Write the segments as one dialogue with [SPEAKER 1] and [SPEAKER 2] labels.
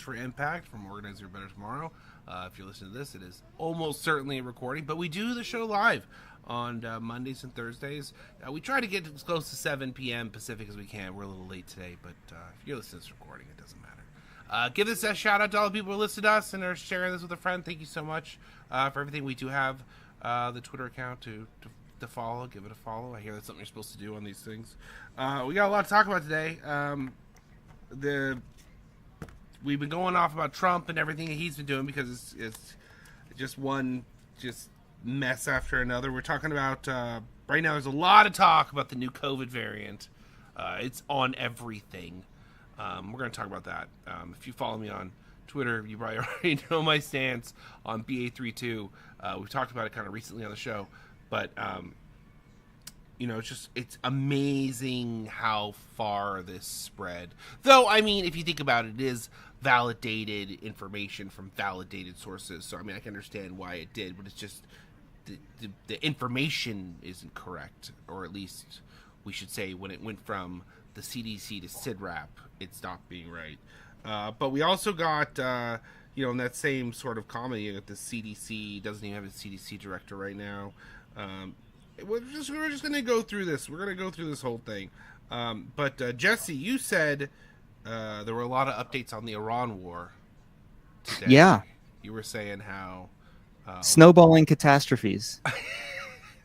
[SPEAKER 1] for Impact from Organize Your Better Tomorrow. If you're listening to this, it is almost certainly a recording, but we do the show live on Mondays and Thursdays. We try to get as close to 7 p.m. Pacific as we can. We're a little late today, but if you're listening to this recording, it doesn't matter. Give this a shout out to all the people who listed us and are sharing this with a friend. Thank you so much for everything. We do have the Twitter account to follow. Give it a follow. I hear that's something you're supposed to do on these things. We got a lot to talk about today. We've been going off about Trump and everything that he's been doing because it's just one mess after another. We're talking about right now. There's a lot of talk about the new COVID variant. It's on everything. We're going to talk about that. If you follow me on Twitter, you probably already know my stance on BA32. We've talked about it kind of recently on the show, but it's amazing how far this spread. Though, I mean, if you think about it, it is validated information from validated sources. So, I mean, I can understand why it did, but it's just the information isn't correct, or at least we should say when it went from the CDC to CIDRAP, it stopped being right. But we also got, in that same sort of comment, you got the CDC doesn't even have a CDC director right now. We're just going to go through this. We're going to go through this whole thing. But Jesse, you said there were a lot of updates on the Iran war today.
[SPEAKER 2] Yeah.
[SPEAKER 1] You were saying how
[SPEAKER 2] snowballing catastrophes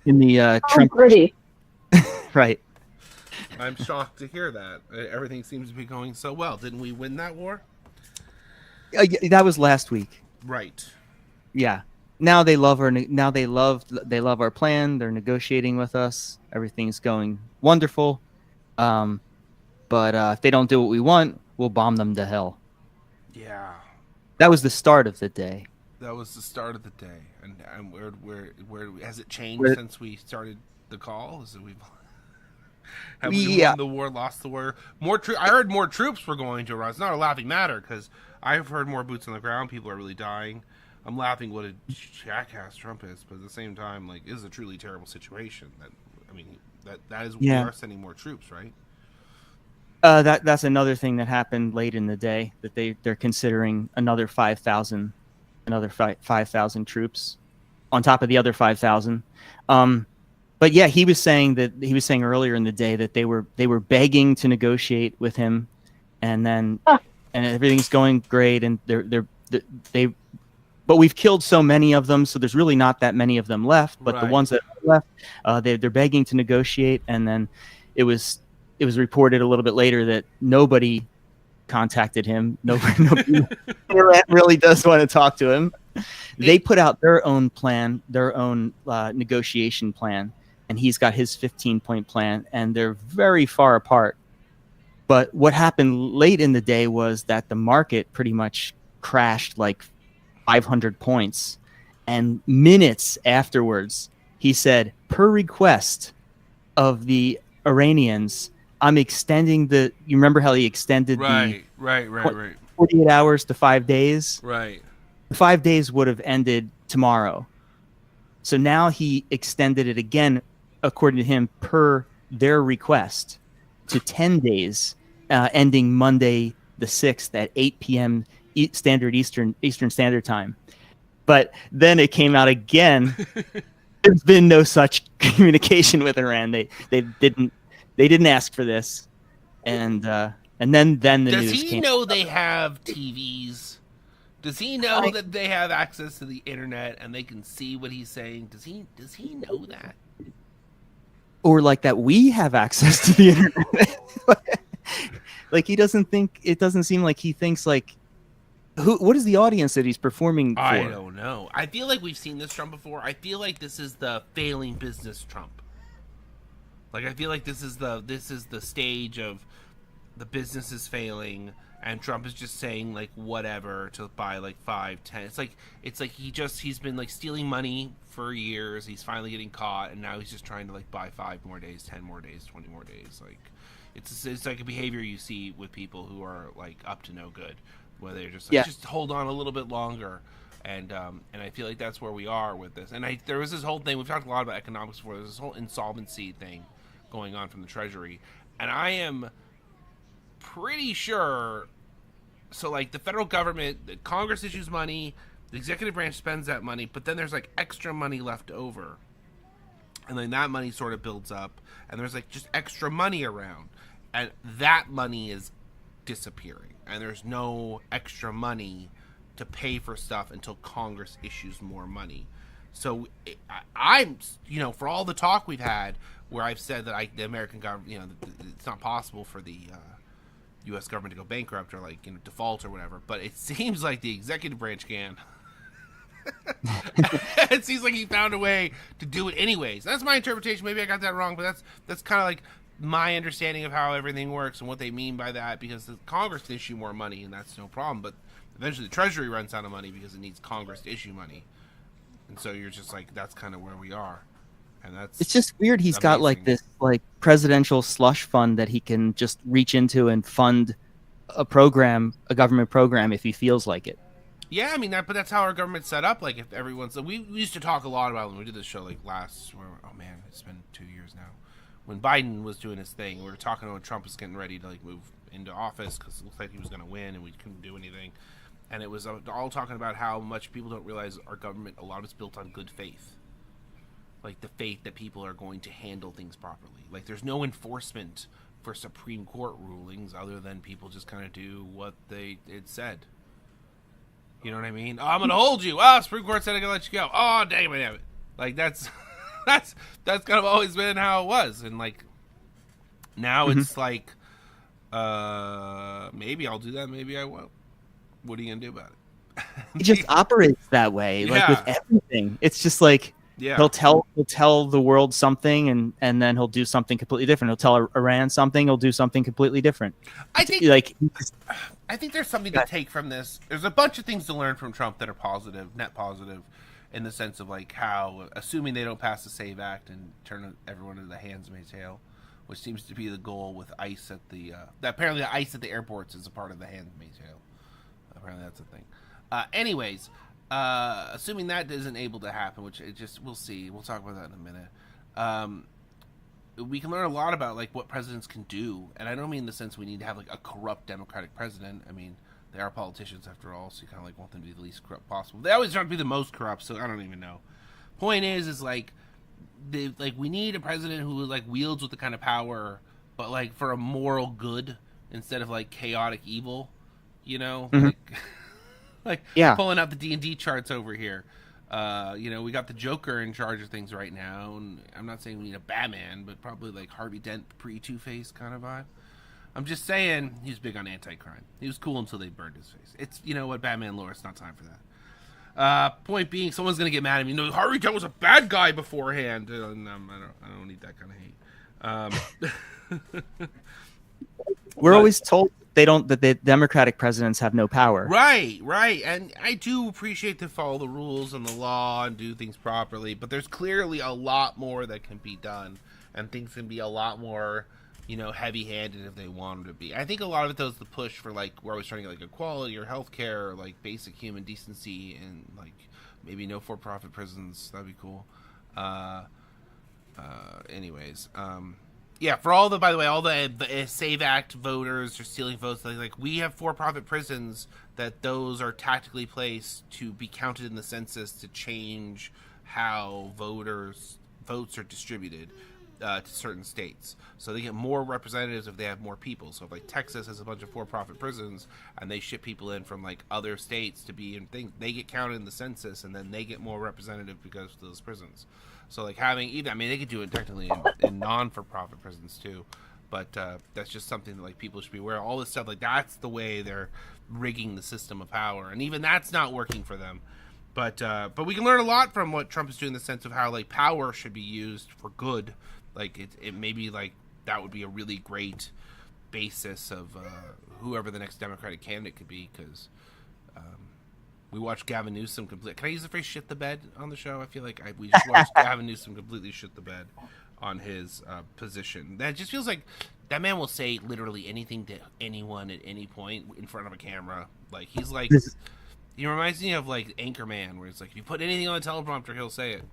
[SPEAKER 2] in the Trump.
[SPEAKER 3] Pretty.
[SPEAKER 2] Right.
[SPEAKER 1] I'm shocked to hear that. Everything seems to be going so well. Didn't we win that war?
[SPEAKER 2] That was last week.
[SPEAKER 1] Right.
[SPEAKER 2] Yeah. Now they love our plan. They're negotiating with us. Everything's going wonderful. But if they don't do what we want, we'll bomb them to hell.
[SPEAKER 1] Yeah.
[SPEAKER 2] That was the start of the day.
[SPEAKER 1] That was the start of the day. And where has it changed since we started the call? Is it have we won the war, lost the war? I heard more troops were going to Iran. It's not a laughing matter because I've heard more boots on the ground. People are really dying. I'm laughing what a jackass Trump is, but at the same time, like, it is a truly terrible situation. That is we are sending more troops, right?
[SPEAKER 2] That's another thing that happened late in the day that they're considering another 5,000 troops on top of the other 5,000. But yeah, he was saying earlier in the day that they were begging to negotiate with him, and then and everything's going great, and but we've killed so many of them, so there's really not that many of them left. But the ones that are left, they're begging to negotiate, and then it was reported a little bit later that nobody contacted him. Nobody really does want to talk to him. They put out their own plan, their own negotiation plan, and he's got his 15-point plan, and they're very far apart. But what happened late in the day was that the market pretty much crashed like 500 points, and minutes afterwards, he said, per request of the Iranians, I'm extending you remember how he extended
[SPEAKER 1] right.
[SPEAKER 2] 48 hours to 5 days?
[SPEAKER 1] Right.
[SPEAKER 2] 5 days would have ended tomorrow. So now he extended it again, according to him, per their request, to 10 days, ending Monday the 6th at 8 p.m. Eastern Standard Time. But then it came out again. There's been no such communication with Iran. They didn't ask for this, and then the news came.
[SPEAKER 1] Does he know they have TVs? Does he know that they have access to the internet and they can see what he's saying? Does he know that?
[SPEAKER 2] Or like that we have access to the internet? Like he doesn't think. It doesn't seem like he thinks like. What is the audience that he's performing for?
[SPEAKER 1] I don't know. I feel like we've seen this Trump before. I feel like this is the failing business Trump. Like I feel like this is the stage of the business is failing and Trump is just saying like whatever to buy like 5, 10. It's like he's been like stealing money for years. He's finally getting caught, and now he's just trying to like buy 5 more days, 10 more days, 20 more days. Like it's like a behavior you see with people who are like up to no good, where they're just like, just hold on a little bit longer. And I feel like that's where we are with this. And there was this whole thing, we've talked a lot about economics before, there's this whole insolvency thing going on from the Treasury. And I am pretty sure So like the federal government, the Congress issues money, the executive branch spends that money, but then there's like extra money left over, and then that money sort of builds up, and there's like just extra money around, and that money is disappearing, and there's no extra money to pay for stuff until Congress issues more money. So I'm, for all the talk we've had, where I've said that the American government, it's not possible for the U.S. government to go bankrupt or default or whatever, but it seems like the executive branch can. It seems like he found a way to do it anyways. That's my interpretation. Maybe I got that wrong, but that's kind of like my understanding of how everything works and what they mean by that, because the Congress can issue more money and that's no problem, but eventually the Treasury runs out of money because it needs Congress to issue money. And so you're just like, that's kind of where we are. And it's
[SPEAKER 2] just weird. He's got like this presidential slush fund that he can just reach into and fund a government program if he feels like it.
[SPEAKER 1] Yeah, I mean but that's how our government's set up. Like if everyone's, we used to talk a lot about when we did this show it's been 2 years now. When Biden was doing his thing, we were talking about Trump was getting ready to move into office because it looked like he was going to win and we couldn't do anything. And it was all talking about how much people don't realize our government, a lot of it's built on good faith. Like the faith that people are going to handle things properly. Like there's no enforcement for Supreme Court rulings other than people just kind of do what it said. You know what I mean? Oh, I'm going to hold you. Oh, Supreme Court said I'm going to let you go. Oh, damn it. Like that's kind of always been how it was. And now it's like, maybe I'll do that. Maybe I won't. What are you going to do about it?
[SPEAKER 2] He just operates that way, with everything. It's just like, he'll tell the world something, and then he'll do something completely different. He'll tell Iran something, he'll do something completely different.
[SPEAKER 1] I think there's something to take from this. There's a bunch of things to learn from Trump that are positive, net positive, in the sense of how, assuming they don't pass the SAVE Act and turn everyone into the Handmaid's Tale, which seems to be the goal with ICE at apparently the ICE at the airports is a part of the Handmaid's Tale. Apparently that's a thing. Anyways, assuming that isn't able to happen, which we'll see. We'll talk about that in a minute. We can learn a lot about what presidents can do, and I don't mean in the sense we need to have a corrupt Democratic president. I mean, they are politicians after all, so you kind of want them to be the least corrupt possible. They always try to be the most corrupt, so I don't even know. Point is we need a president who wields with the kind of power, but for a moral good instead of chaotic evil.
[SPEAKER 2] Mm-hmm.
[SPEAKER 1] Pulling out the D&D charts over here. We got the Joker in charge of things right now, and I'm not saying we need a Batman, but probably Harvey Dent pre-Two-Face kind of vibe. I'm just saying he's big on anti-crime. He was cool until they burned his face. It's Batman lore. It's not time for that. Point being, someone's gonna get mad at me. No, Harvey Dent was a bad guy beforehand. I don't need that kind of hate.
[SPEAKER 2] We're always told that the Democratic presidents have no power.
[SPEAKER 1] Right. And I do appreciate to follow the rules and the law and do things properly, but there's clearly a lot more that can be done, and things can be a lot more, heavy-handed if they wanted to be. I think a lot of it, though, is the push for, we're always trying to get, equality or healthcare or, basic human decency and, maybe no for-profit prisons. That'd be cool. Anyways, yeah, for all the SAVE Act voters are stealing votes, we have for-profit prisons that those are tactically placed to be counted in the census to change how votes are distributed to certain states. So they get more representatives if they have more people. So if Texas has a bunch of for-profit prisons and they ship people in from other states to be in things, they get counted in the census and then they get more representative because of those prisons. So having they could do it technically in non-for-profit prisons too, but that's just something that people should be aware of. All this stuff, that's the way they're rigging the system of power, and even that's not working for them. But we can learn a lot from what Trump is doing in the sense of how power should be used for good. It may be that would be a really great basis of whoever the next Democratic candidate could be, because we watched Gavin Newsom completely. Can I use the phrase "shit the bed" on the show? I feel like we just watched Gavin Newsom completely shit the bed on his position. That just feels like that man will say literally anything to anyone at any point in front of a camera. He's he reminds me of Anchorman, where it's if you put anything on the teleprompter, he'll say it.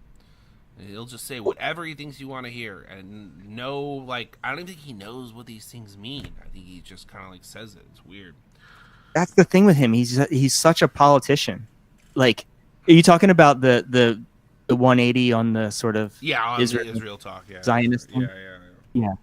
[SPEAKER 1] And he'll just say whatever he thinks you want to hear, and I don't even think he knows what these things mean. I think he just kind of says it. It's weird.
[SPEAKER 2] That's the thing with him. He's such a politician. Like, are you talking about the 180 on the sort of
[SPEAKER 1] on Israel talk,
[SPEAKER 2] Zionist one?
[SPEAKER 1] Yeah.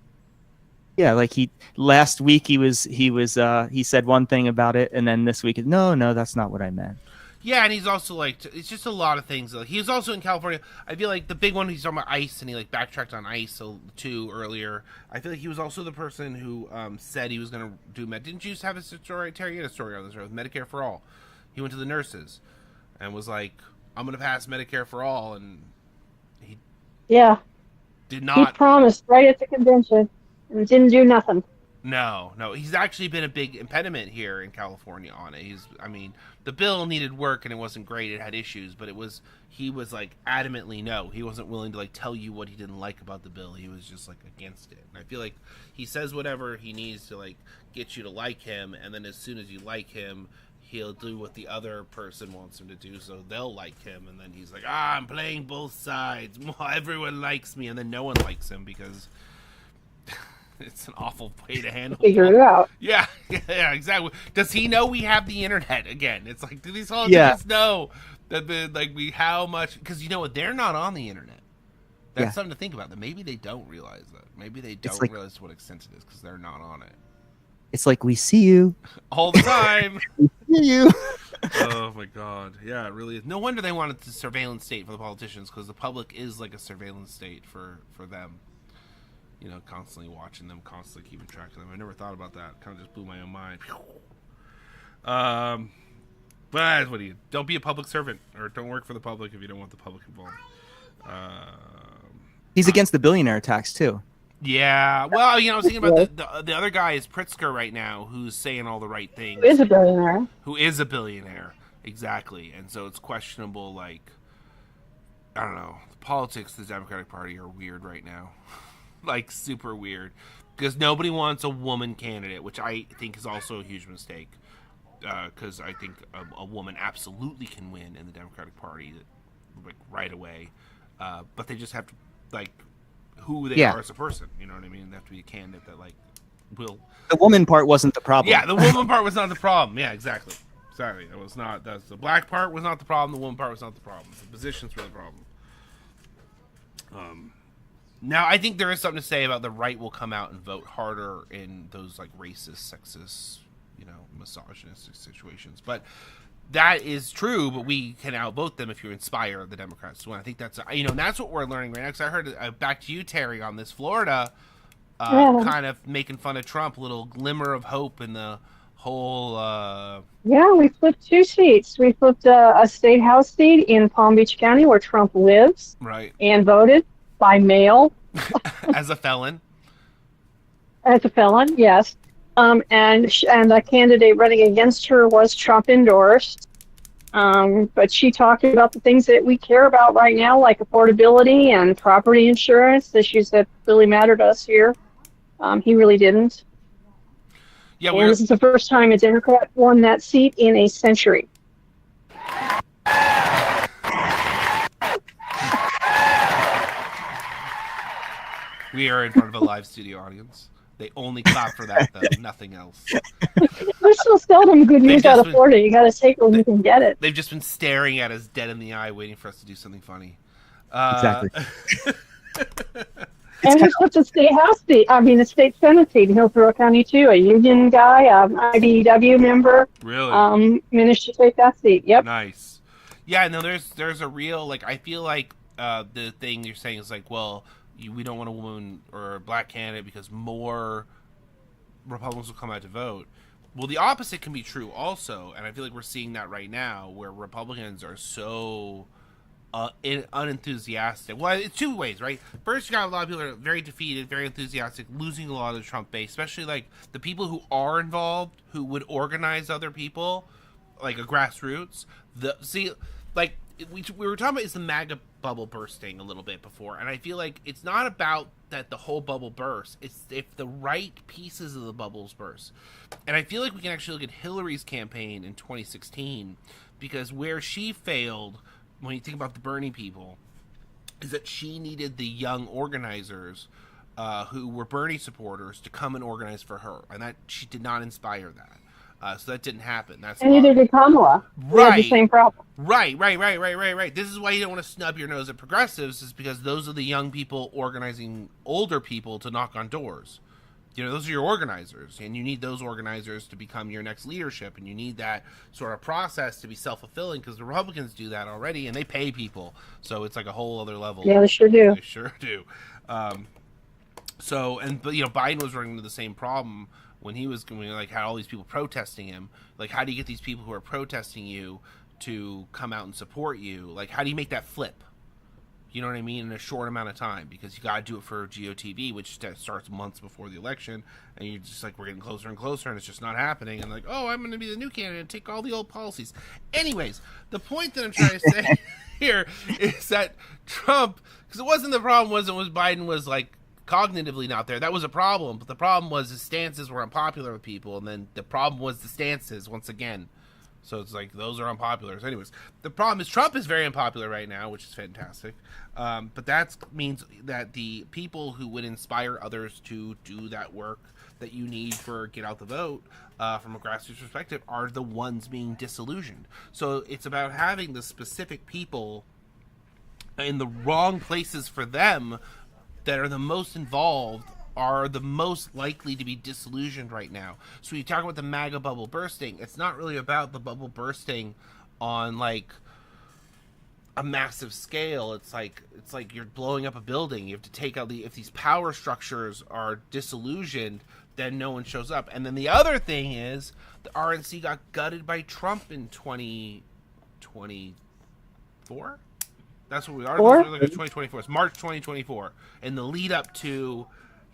[SPEAKER 2] Yeah, like last week he said one thing about it, and then this week no, that's not what I meant.
[SPEAKER 1] Yeah, and he's also like, it's just a lot of things. Like, he was also in California. I feel like the big one, he's talking about ICE, and he like backtracked on ICE too earlier. I feel like he was also the person who said he was going to do Didn't you just have a story, Terry? You had a story on this, right? With Medicare for All. He went to the nurses and was like, I'm going to pass Medicare for All, and he did not.
[SPEAKER 3] He promised right at the convention and didn't do nothing.
[SPEAKER 1] No, he's actually been a big impediment here in California on it. The bill needed work and it wasn't great. It had issues, but he was like adamantly no. He wasn't willing to like tell you what he didn't like about the bill. He was just like against it. And I feel like he says whatever he needs to like get you to like him, and then as soon as you like him, he'll do what the other person wants him to do, so they'll like him, and then he's like, I'm playing both sides. Everyone likes me, and then no one likes him because it's an awful way to handle
[SPEAKER 3] figure it out.
[SPEAKER 1] Yeah, exactly. Does he know we have the internet again? It's like, do these politicians know that how much? Because you know what, they're not on the internet. That's something to think about. That maybe they don't realize that. Maybe they don't realize to what extent it is because they're not on it.
[SPEAKER 2] It's like, we see you
[SPEAKER 1] all the time.
[SPEAKER 2] We see you.
[SPEAKER 1] Oh my god, yeah, it really is. No wonder they wanted the surveillance state for the politicians, because the public is like a surveillance state for them. You know, constantly watching them, constantly keeping track of them. I never thought about that. Kind of just blew my own mind. But what do you? Don't be a public servant, or don't work for the public if you don't want the public involved.
[SPEAKER 2] He's against the billionaire tax too.
[SPEAKER 1] Yeah, well, I was thinking about the other guy is Pritzker right now, who's saying all the right things.
[SPEAKER 3] Who is a
[SPEAKER 1] billionaire, exactly. And so it's questionable. Like, I don't know, the politics of the Democratic Party are weird right now. Like, super weird, because nobody wants a woman candidate, which I think is also a huge mistake, because I think a woman absolutely can win in the Democratic Party, like, right away, but they just have to, like, who they are as a person, you know what I mean? They have to be a candidate that, like, will...
[SPEAKER 2] The woman part wasn't the problem.
[SPEAKER 1] Yeah, the woman part was not the problem. Yeah, exactly. Sorry, the black part was not the problem, the woman part was not the problem. The positions were the problem. Now, I think there is something to say about the right will come out and vote harder in those, like, racist, sexist, misogynistic situations. But that is true, but we can outvote them if you inspire the Democrats to win. I think that's, and that's what we're learning right now. Because I heard, back to you, Terry, on this Florida, kind of making fun of Trump, a little glimmer of hope in the whole...
[SPEAKER 3] Yeah, we flipped 2 seats. We flipped a state house seat in Palm Beach County where Trump lives.
[SPEAKER 1] Right.
[SPEAKER 3] And voted by mail.
[SPEAKER 1] As a felon?
[SPEAKER 3] As a felon, yes. And a candidate running against her was Trump endorsed. But she talked about the things that we care about right now, like affordability and property insurance, issues that really matter to us here. He really didn't. Yeah, and this is the first time a Democrat won that seat in a century.
[SPEAKER 1] We are in front of a live studio audience. They only clap for that, though. Nothing else.
[SPEAKER 3] There's so seldom good news out of Florida. You got to take it when you can get it.
[SPEAKER 1] They've just been staring at us dead in the eye, waiting for us to do something funny.
[SPEAKER 2] Exactly.
[SPEAKER 3] And he puts a state house seat. I mean, a state senate seat in Hillsborough County too. A union guy, IBEW member.
[SPEAKER 1] Really?
[SPEAKER 3] Managed to take that seat. Yep.
[SPEAKER 1] Nice. Yeah. No, there's a real, like, I feel like the thing you're saying is like, well, we don't want a woman or a black candidate because more Republicans will come out to vote. Well, the opposite can be true also, and I feel like we're seeing that right now, where Republicans are so unenthusiastic. Well, it's 2 ways, right? First, you got a lot of people that are very defeated, very enthusiastic, losing a lot of the Trump base, especially like the people who are involved, who would organize other people, like a grassroots. We were talking about is the MAGA bubble bursting a little bit before, and I feel like it's not about that the whole bubble bursts. It's if the right pieces of the bubbles burst. And I feel like we can actually look at Hillary's campaign in 2016, because where she failed, when you think about the Bernie people, is that she needed the young organizers who were Bernie supporters to come and organize for her, and that she did not inspire that. So that didn't happen. That's
[SPEAKER 3] and neither did Kamala. We had the same problem.
[SPEAKER 1] Right. This is why you don't want to snub your nose at progressives, is because those are the young people organizing older people to knock on doors. Those are your organizers, and you need those organizers to become your next leadership, and you need that sort of process to be self-fulfilling, because the Republicans do that already, and they pay people, so it's like a whole other level.
[SPEAKER 3] Yeah, they sure do.
[SPEAKER 1] They sure do. But Biden was running into the same problem when he was had all these people protesting him. Like, how do you get these people who are protesting you to come out and support you? Like, how do you make that flip? You know what I mean? In a short amount of time, because you got to do it for GOTV, which starts months before the election, and you're just like, we're getting closer and closer, and it's just not happening. And like, oh, I'm going to be the new candidate and take all the old policies. Anyways, the point that I'm trying to say here is that Trump, because it wasn't the problem, was Biden was like cognitively not there. That was a problem, but the problem was his stances were unpopular with people, and then the problem was the stances once again. So it's like, those are unpopular. So anyways, the problem is Trump is very unpopular right now, which is fantastic. But that means that the people who would inspire others to do that work that you need for get out the vote from a grassroots perspective are the ones being disillusioned. So it's about having the specific people in the wrong places for them that are the most involved are the most likely to be disillusioned right now. So when you talk about the MAGA bubble bursting, it's not really about the bubble bursting on like a massive scale. It's like you're blowing up a building. You have to take out if these power structures are disillusioned, then no one shows up. And then the other thing is the RNC got gutted by Trump in 2024. That's what we are. 2024. It's March 2024. In the lead up to,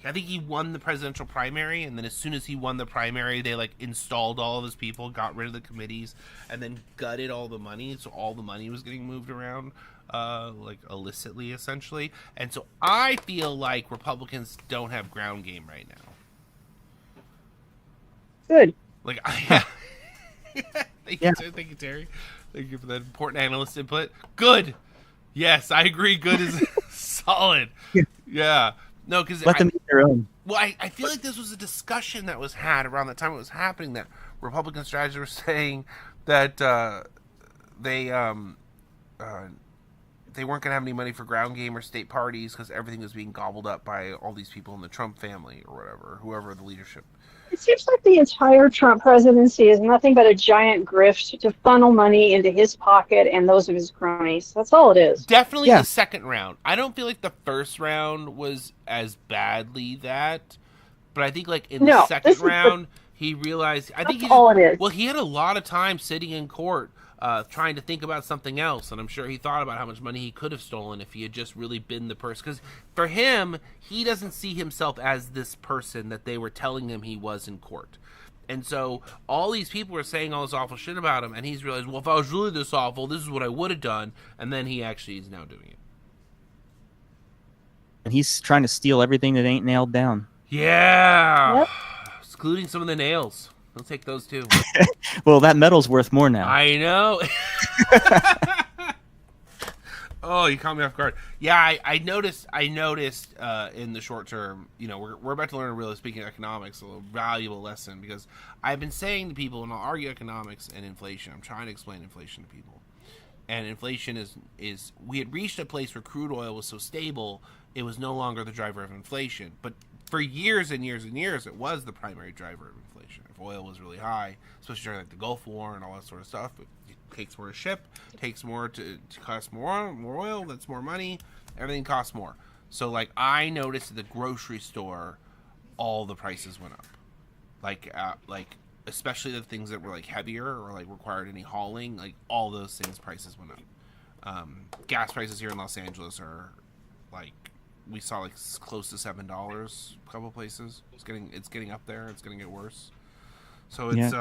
[SPEAKER 1] I think he won the presidential primary, and then as soon as he won the primary, they like installed all of his people, got rid of the committees, and then gutted all the money. So all the money was getting moved around, like illicitly, essentially. And so I feel like Republicans don't have ground game right now.
[SPEAKER 3] Good.
[SPEAKER 1] Like, Thank you, Terry. Thank you for that important analyst input. Good. Yes, I agree. Good is solid. Yeah. No, because
[SPEAKER 2] let them eat their own.
[SPEAKER 1] Well, I feel like this was a discussion that was had around the time it was happening, that Republican strategists were saying that they weren't going to have any money for ground game or state parties because everything was being gobbled up by all these people in the Trump family or whatever, whoever the leadership.
[SPEAKER 3] It seems like the entire Trump presidency is nothing but a giant grift to funnel money into his pocket and those of his cronies. That's all it is.
[SPEAKER 1] Definitely the second round. I don't feel like the first round was as badly that, but I think like in the second round, he realized. I think
[SPEAKER 3] all it is.
[SPEAKER 1] Well, he had a lot of time sitting in court trying to think about something else, and I'm sure he thought about how much money he could have stolen if he had just really been the person. Because for him, he doesn't see himself as this person that they were telling him he was in court. And so all these people were saying all this awful shit about him, and he's realized, well, if I was really this awful, this is what I would have done. And then he actually is now doing it.
[SPEAKER 2] And he's trying to steal everything that ain't nailed down.
[SPEAKER 1] Yeah. Yep. Excluding some of the nails. He'll take those too.
[SPEAKER 2] Well, that metal's worth more now.
[SPEAKER 1] I know. Oh, you caught me off guard. Yeah, I noticed in the short term, we're about to learn a really, speaking of economics, a valuable lesson, because I've been saying to people, and I'll argue economics and inflation. I'm trying to explain inflation to people. And inflation is we had reached a place where crude oil was so stable, it was no longer the driver of inflation. But for years and years and years, it was the primary driver of inflation. If oil was really high, especially during like the Gulf War and all that sort of stuff, it takes more to ship, takes more to cost more oil, that's more money, everything costs more. So like I noticed at the grocery store, all the prices went up. Like especially the things that were like heavier or like required any hauling, like all those things prices went up. Gas prices here in Los Angeles are like, we saw like close to $7 a couple places. It's getting up there. It's going to get worse. So it's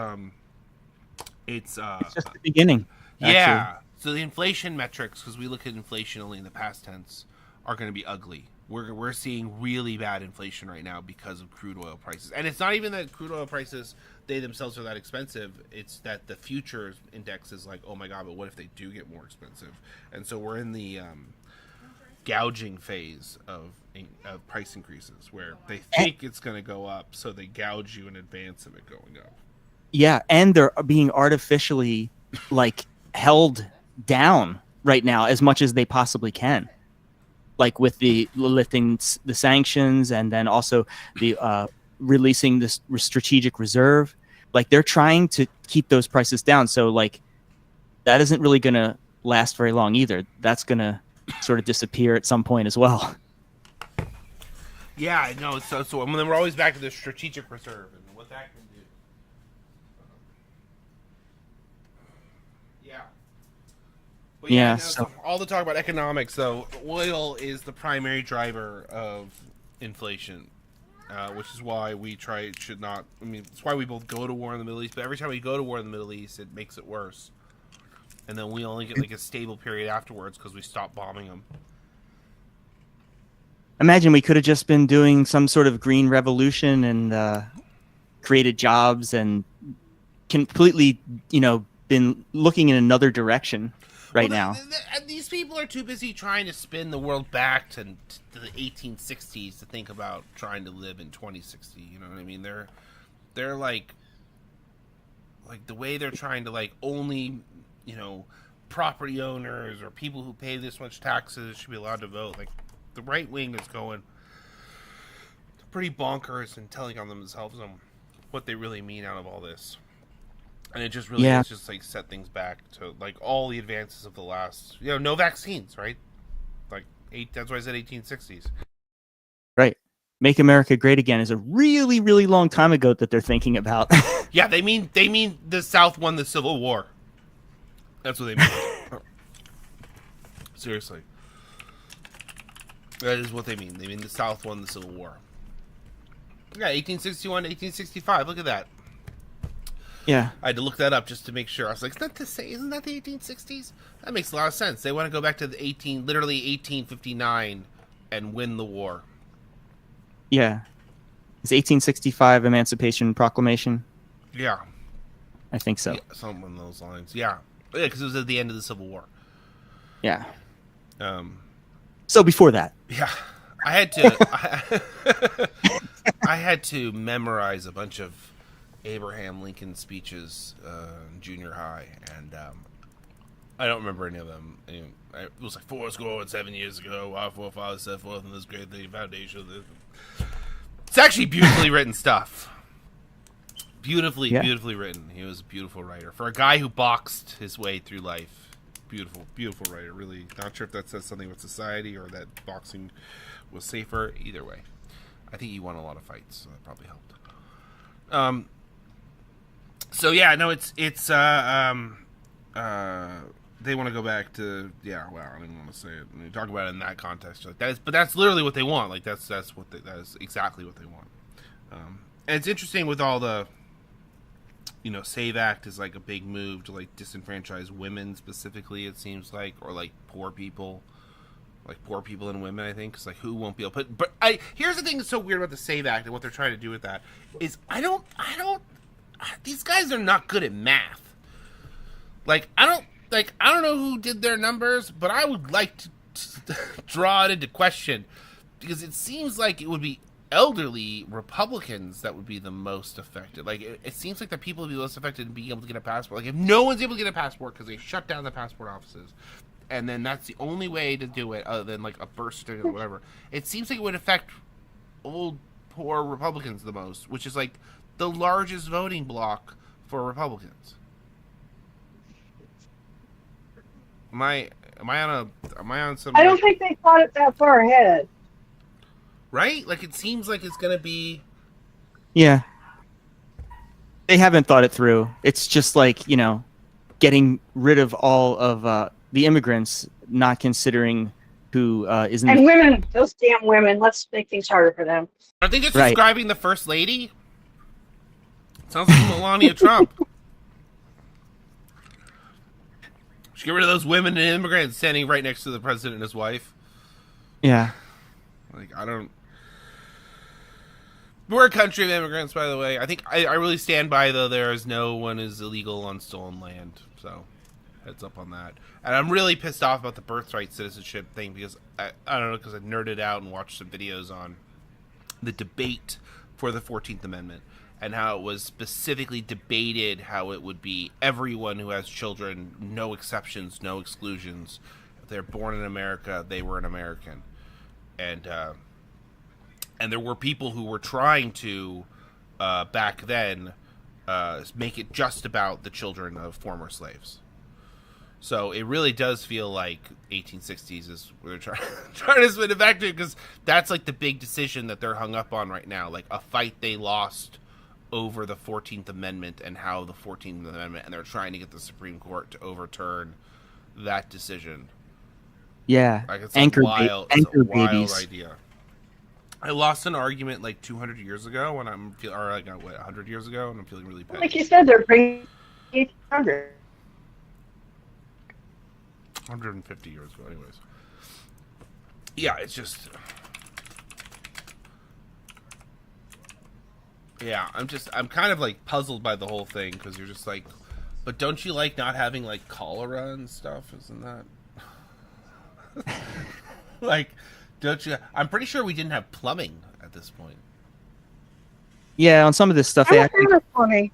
[SPEAKER 1] just
[SPEAKER 2] the beginning.
[SPEAKER 1] Yeah. Actually. So the inflation metrics, because we look at inflation only in the past tense, are going to be ugly. We're seeing really bad inflation right now because of crude oil prices. And it's not even that crude oil prices, they themselves are that expensive. It's that the futures index is like, oh my God, but what if they do get more expensive? And so we're in the gouging phase of price increases, where they think it's going to go up, so they gouge you in advance of it going up.
[SPEAKER 2] Yeah, and they're being artificially like held down right now as much as they possibly can, like with the lifting the sanctions and then also the releasing this strategic reserve. Like they're trying to keep those prices down. So like that isn't really going to last very long either. That's going to sort of disappear at some point as well.
[SPEAKER 1] Yeah, I know. So I mean, we're always back to the strategic reserve and what that can do. Yeah. But
[SPEAKER 2] Yeah,
[SPEAKER 1] no,
[SPEAKER 2] so
[SPEAKER 1] all the talk about economics, though, oil is the primary driver of inflation, which is why we should not. I mean, it's why we both go to war in the Middle East. But every time we go to war in the Middle East, it makes it worse, and then we only get like a stable period afterwards because we stop bombing them.
[SPEAKER 2] imagine we could have just been doing some sort of green revolution and created jobs and completely, been looking in another direction now.
[SPEAKER 1] These people are too busy trying to spin the world back to the 1860s to think about trying to live in 2060. You know what I mean? They're like the way they're trying to like only, property owners or people who pay this much taxes should be allowed to vote. Like the right wing is going pretty bonkers and telling on themselves on what they really mean out of all this. And it just really is just like set things back to like all the advances of the last, no vaccines, right? Like that's why I said 1860s.
[SPEAKER 2] Right. Make America Great Again is a really, really long time ago that they're thinking about.
[SPEAKER 1] Yeah, they mean the South won the Civil War. That's what they mean. Seriously. That is what they mean. They mean the South won the Civil War. Yeah, 1861 to 1865. Look at that.
[SPEAKER 2] Yeah.
[SPEAKER 1] I had to look that up just to make sure. I was like, isn't that the 1860s? That makes a lot of sense. They want to go back to the 1859 and win the war.
[SPEAKER 2] Yeah. It's 1865 Emancipation Proclamation.
[SPEAKER 1] Yeah.
[SPEAKER 2] I think so.
[SPEAKER 1] Yeah, something along those lines. Yeah. Yeah, because it was at the end of the Civil War.
[SPEAKER 2] Yeah.
[SPEAKER 1] Um.
[SPEAKER 2] So before that.
[SPEAKER 1] Yeah. I had to I had to memorize a bunch of Abraham Lincoln speeches in junior high, and I don't remember any of them. It was like 7 years ago, our forefathers set forth in this great thing, foundation of this. It's actually beautifully written stuff. Beautifully written. He was a beautiful writer. For a guy who boxed his way through life, beautiful writer. Really not sure if that says something with society or that boxing was safer. Either way. I think he won a lot of fights, so that probably helped. So yeah, no, it's they want to go back to I don't even want to say it. I mean, talk about it in that context, like but that's literally what they want. Like that is exactly what they want. And it's interesting with all the, SAVE Act is like a big move to like disenfranchise women specifically. It seems like, or like poor people and women. I think because like who won't be able to put. But here's the thing that's so weird about the SAVE Act and what they're trying to do with that is I don't. These guys are not good at math. I don't know who did their numbers, but I would like to draw it into question because it seems like it would be elderly Republicans that would be the most affected. Like it seems like the people would be most affected in being able to get a passport. Like if no one's able to get a passport because they shut down the passport offices, and then that's the only way to do it other than like a birth certificate or whatever. It seems like it would affect old poor Republicans the most, which is like the largest voting bloc for Republicans. Am I on some?
[SPEAKER 3] I don't think they thought it that far ahead.
[SPEAKER 1] Right? Like it seems like it's gonna be.
[SPEAKER 2] Yeah. They haven't thought it through. It's just like getting rid of all of the immigrants, not considering who isn't.
[SPEAKER 3] And women, those damn women. Let's make things harder for them.
[SPEAKER 1] I think it's describing the first lady. Sounds like Melania Trump. Should get rid of those women and immigrants standing right next to the president and his wife.
[SPEAKER 2] Yeah.
[SPEAKER 1] We're a country of immigrants, by the way. I think I really stand by, though, no one is illegal on stolen land. So, heads up on that. And I'm really pissed off about the birthright citizenship thing because, I don't know, because I nerded out and watched some videos on the debate for the 14th Amendment. and how it was specifically debated how it would be everyone who has children, no exceptions, no exclusions. If they're born in America, they were an American. And there were people who were trying to, back then, make it just about the children of former slaves. So it really does feel like 1860s is where they're trying to spin it back to, because that's like the big decision that they're hung up on right now, like a fight they lost over the 14th Amendment and how the 14th Amendment, and they're trying to get the Supreme Court to overturn that decision.
[SPEAKER 2] Yeah,
[SPEAKER 1] like it's
[SPEAKER 2] anchor
[SPEAKER 1] a wild
[SPEAKER 2] babies.
[SPEAKER 1] idea. I lost an argument like 200 years ago when or like 100 years ago, and I'm feeling really petty.
[SPEAKER 3] Like you said, they're bringing 1800.
[SPEAKER 1] 150 years ago, anyways. Yeah, it's just... Yeah, I'm kind of like puzzled by the whole thing, because you're just like, but don't you like not having like cholera and stuff? Isn't that... like, don't you... I'm pretty sure we didn't have plumbing at this point.
[SPEAKER 2] Yeah, on some of this stuff
[SPEAKER 3] I'm
[SPEAKER 2] they
[SPEAKER 3] a
[SPEAKER 2] actually...
[SPEAKER 3] fan of plumbing.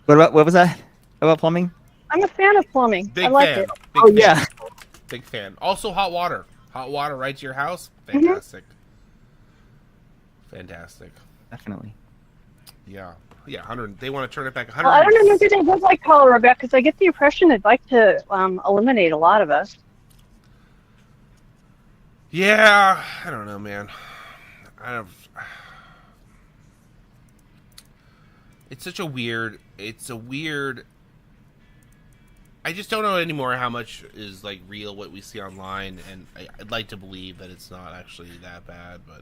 [SPEAKER 2] What was that? About plumbing?
[SPEAKER 3] I'm a fan of plumbing.
[SPEAKER 1] Big
[SPEAKER 3] I like
[SPEAKER 1] fan.
[SPEAKER 3] it.
[SPEAKER 1] Big
[SPEAKER 2] Oh
[SPEAKER 1] fan.
[SPEAKER 2] yeah.
[SPEAKER 1] Big fan. Also, hot water. Hot water right to your house. Fantastic. Fantastic.
[SPEAKER 2] Definitely.
[SPEAKER 1] Yeah. Yeah, 100. They want to turn it back 100.
[SPEAKER 3] Well, I don't know if they would like cholera back, because I get the impression they'd like to eliminate a lot of us.
[SPEAKER 1] Yeah, I don't know, man. It's such a weird... I just don't know anymore how much is like real what we see online, and I'd like to believe that it's not actually that bad, but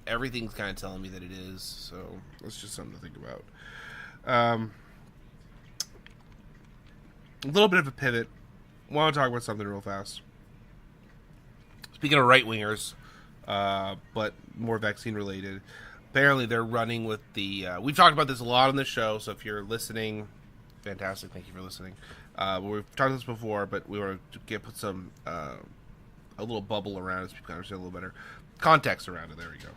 [SPEAKER 1] everything's kind of telling me that it is, so it's just something to think about. A little bit of a pivot. Want to talk about something real fast. Speaking of right-wingers, but more vaccine-related, apparently they're running with the... we've talked about this a lot on the show, so if you're listening, fantastic, thank you for listening. We've talked about this pofore, but we want to put some a little bubble around it so people can understand a little better context around it. There we go.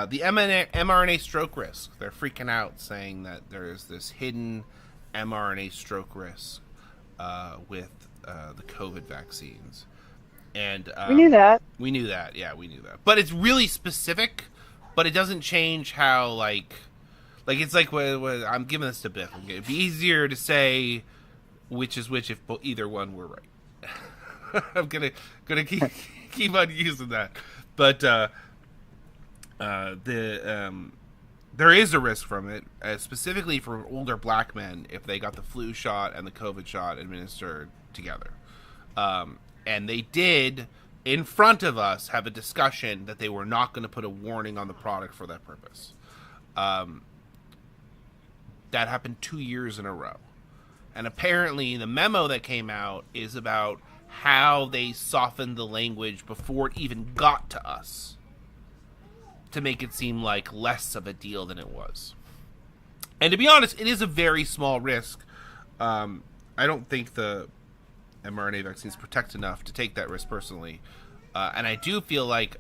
[SPEAKER 1] The mRNA stroke risk. They're freaking out, saying that there is this hidden mRNA stroke risk with the COVID vaccines. And
[SPEAKER 3] We knew that.
[SPEAKER 1] We knew that. Yeah, we knew that. But it's really specific. But it doesn't change how like it's like when I'm giving this to Biff. Okay? It'd be easier to say which is which if either one were right. I'm gonna keep on using that, but there is a risk from it, specifically for older black men if they got the flu shot and the COVID shot administered together, and they did in front of us have a discussion that they were not going to put a warning on the product for that purpose. That happened 2 years in a row. And apparently the memo that came out is about how they softened the language before it even got to us to make it seem like less of a deal than it was. And to be honest, it is a very small risk. I don't think the mRNA vaccines protect enough to take that risk personally. And I do feel like,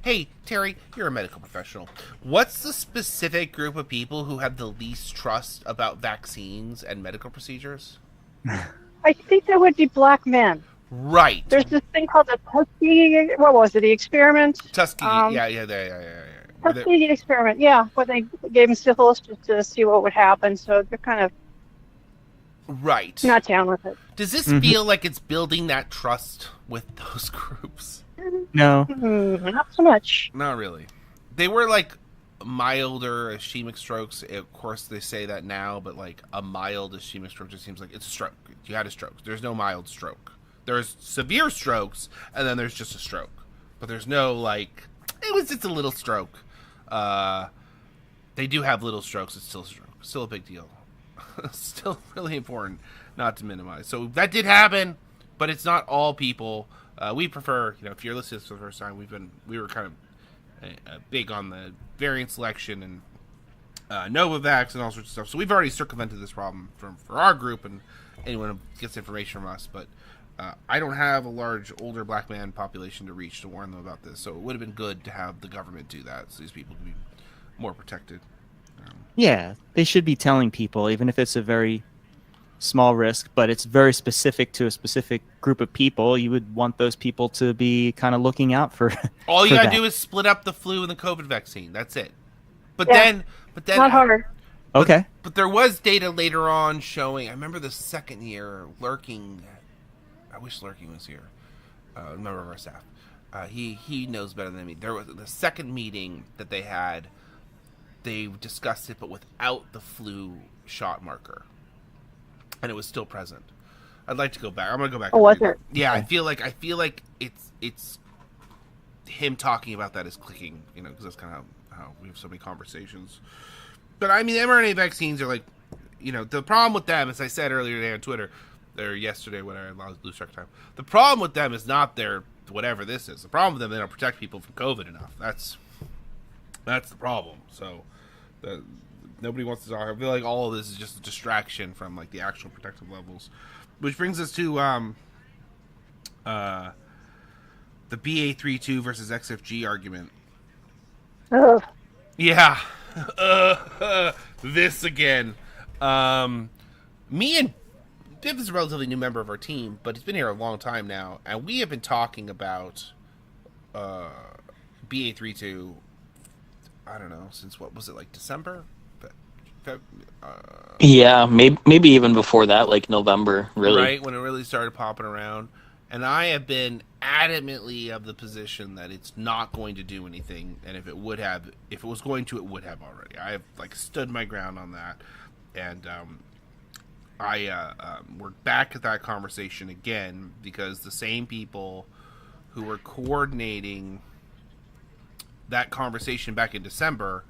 [SPEAKER 1] hey, Terry, you're a medical professional. What's the specific group of people who have the least trust about vaccines and medical procedures?
[SPEAKER 3] I think that would be black men.
[SPEAKER 1] Right.
[SPEAKER 3] There's this thing called the Tuskegee, what was it, the experiment?
[SPEAKER 1] Tuskegee, yeah.
[SPEAKER 3] Tuskegee experiment, yeah, where they gave them syphilis just to see what would happen, so they're kind of
[SPEAKER 1] right.
[SPEAKER 3] not down with it.
[SPEAKER 1] Does this feel like it's building that trust with those groups?
[SPEAKER 2] No.
[SPEAKER 3] Not so much.
[SPEAKER 1] Not really. They were like milder ischemic strokes. Of course, they say that now, but like a mild ischemic stroke just seems like it's a stroke. You had a stroke. There's no mild stroke. There's severe strokes, and then there's just a stroke. But there's no like, it was just a little stroke. They do have little strokes. It's still a stroke. Still a big deal. Still really important not to minimize. So that did happen, but it's not all people. We prefer, if you're listening to this for the first time, we were kind of big on the variant selection and Novavax and all sorts of stuff. So we've already circumvented this problem for our group and anyone who gets information from us. But I don't have a large older black man population to reach to warn them about this. So it would have been good to have the government do that, so these people can be more protected.
[SPEAKER 2] Yeah, they should be telling people, even if it's a very small risk, but it's very specific to a specific group of people. You would want those people to be kind of looking out for.
[SPEAKER 1] All you
[SPEAKER 2] for
[SPEAKER 1] gotta
[SPEAKER 2] that.
[SPEAKER 1] do is split up the flu and the COVID vaccine. That's it. But
[SPEAKER 3] Yeah.
[SPEAKER 1] then,
[SPEAKER 3] Not hard.
[SPEAKER 2] Okay.
[SPEAKER 1] But there was data later on showing. I remember the second year, Lurking. I wish Lurking was here. A member of our staff. He knows better than me. There was the second meeting that they had. They discussed it, but without the flu shot marker, and it was still present. I'd like to go back. I'm gonna go back.
[SPEAKER 3] Oh, was it?
[SPEAKER 1] Yeah, I feel like it's him talking about that is clicking. Because that's kind of how we have so many conversations. But I mean, the mRNA vaccines are like, the problem with them, as I said earlier today on Twitter, or yesterday, whatever, I lose track of time. The problem with them is not their whatever this is. The problem with them, they don't protect people from COVID enough. That's the problem. So, nobody wants to talk. I feel like all of this is just a distraction from like the actual protective levels, which brings us to the BA.3.2 versus XFG argument.
[SPEAKER 3] Ugh.
[SPEAKER 1] Yeah, this again. Me and Biff is a relatively new member of our team, but he's been here a long time now, and we have been talking about BA.3.2. I don't know, since what was it, like December?
[SPEAKER 4] Yeah, maybe even before that, like November, really.
[SPEAKER 1] Right, when it really started popping around. And I have been adamantly of the position that it's not going to do anything, and if it was going to, it would have already. I have like stood my ground on that, and we're back at that conversation again because the same people who were coordinating that conversation back in December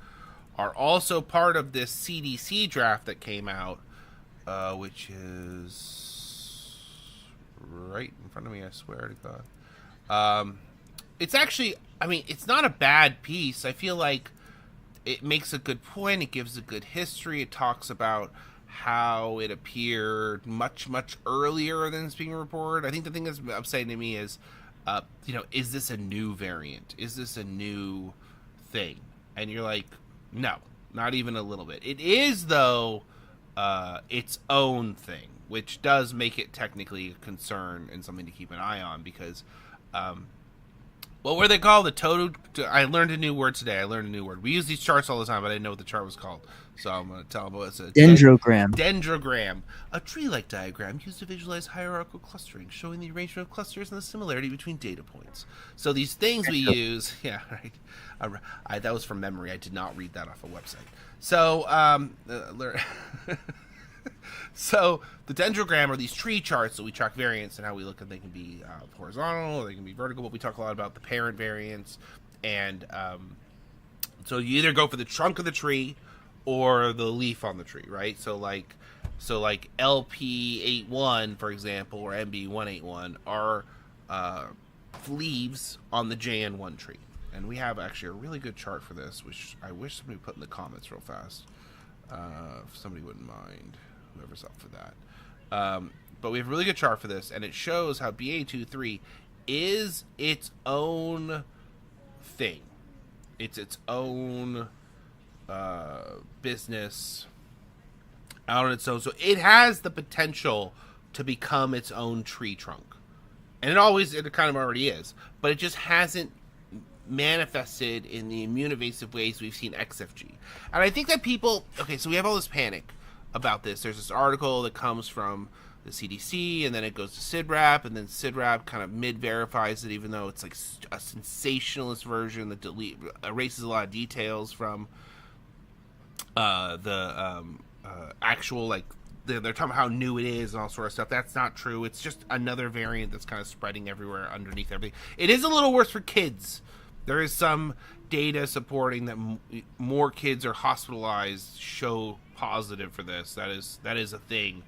[SPEAKER 1] are also part of this CDC draft that came out, which is right in front of me, I swear to God. It's actually, I mean, it's not a bad piece. I feel like it makes a good point. It gives a good history. It talks about how it appeared much, much earlier than it's being reported. I think the thing that's upsetting to me is, is this a new variant? Is this a new thing? And you're like, no, not even a little bit. It is, though, its own thing, which does make it technically a concern and something to keep an eye on because, what were they called? I learned a new word today. We use these charts all the time, but I didn't know what the chart was called. So I'm going to tell them it's a
[SPEAKER 2] Dendrogram.
[SPEAKER 1] Dendrogram, a tree-like diagram used to visualize hierarchical clustering, showing the arrangement of clusters and the similarity between data points. So these things we use, yeah, right. That was from memory. I did not read that off a website. So, so the dendrogram are these tree charts that we track variants and how we look at. They can be horizontal, or they can be vertical. But we talk a lot about the parent variants, and so you either go for the trunk of the tree or the leaf on the tree, right? So like LP81, for example, or MB181 are leaves on the JN1 tree. And we have actually a really good chart for this, which I wish somebody put in the comments real fast. If somebody wouldn't mind, whoever's up for that. But we have a really good chart for this, and it shows how BA.2.3 is its own thing. It's its own business out on its own. So it has the potential to become its own tree trunk. And it kind of already is. But it just hasn't manifested in the immune evasive ways we've seen XFG. And I think that so we have all this panic about this. There's this article that comes from the CDC, and then it goes to CIDRAP, and then CIDRAP kind of mid-verifies it, even though it's like a sensationalist version that erases a lot of details from the actual, like, they're talking about how new it is and all sort of stuff. That's not true. It's just another variant that's kind of spreading everywhere underneath everything. It is a little worse for kids. There is some data supporting that more kids are hospitalized show positive for this. That is a thing.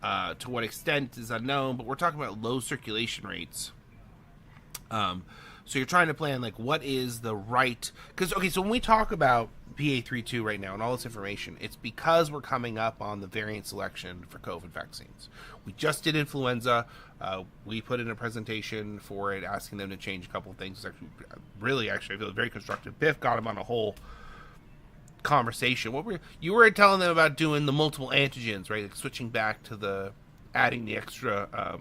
[SPEAKER 1] To what extent is unknown, but we're talking about low circulation rates. So you're trying to plan, like, what is the right... Because, okay, so when we talk about BA.3.2 right now and all this information, it's because we're coming up on the variant selection for COVID vaccines. We just did influenza. We put in a presentation for it, asking them to change a couple of things. It's actually, I feel very constructive. Biff got him on a whole conversation. You were telling them about doing the multiple antigens, right? Like switching back to adding the extra.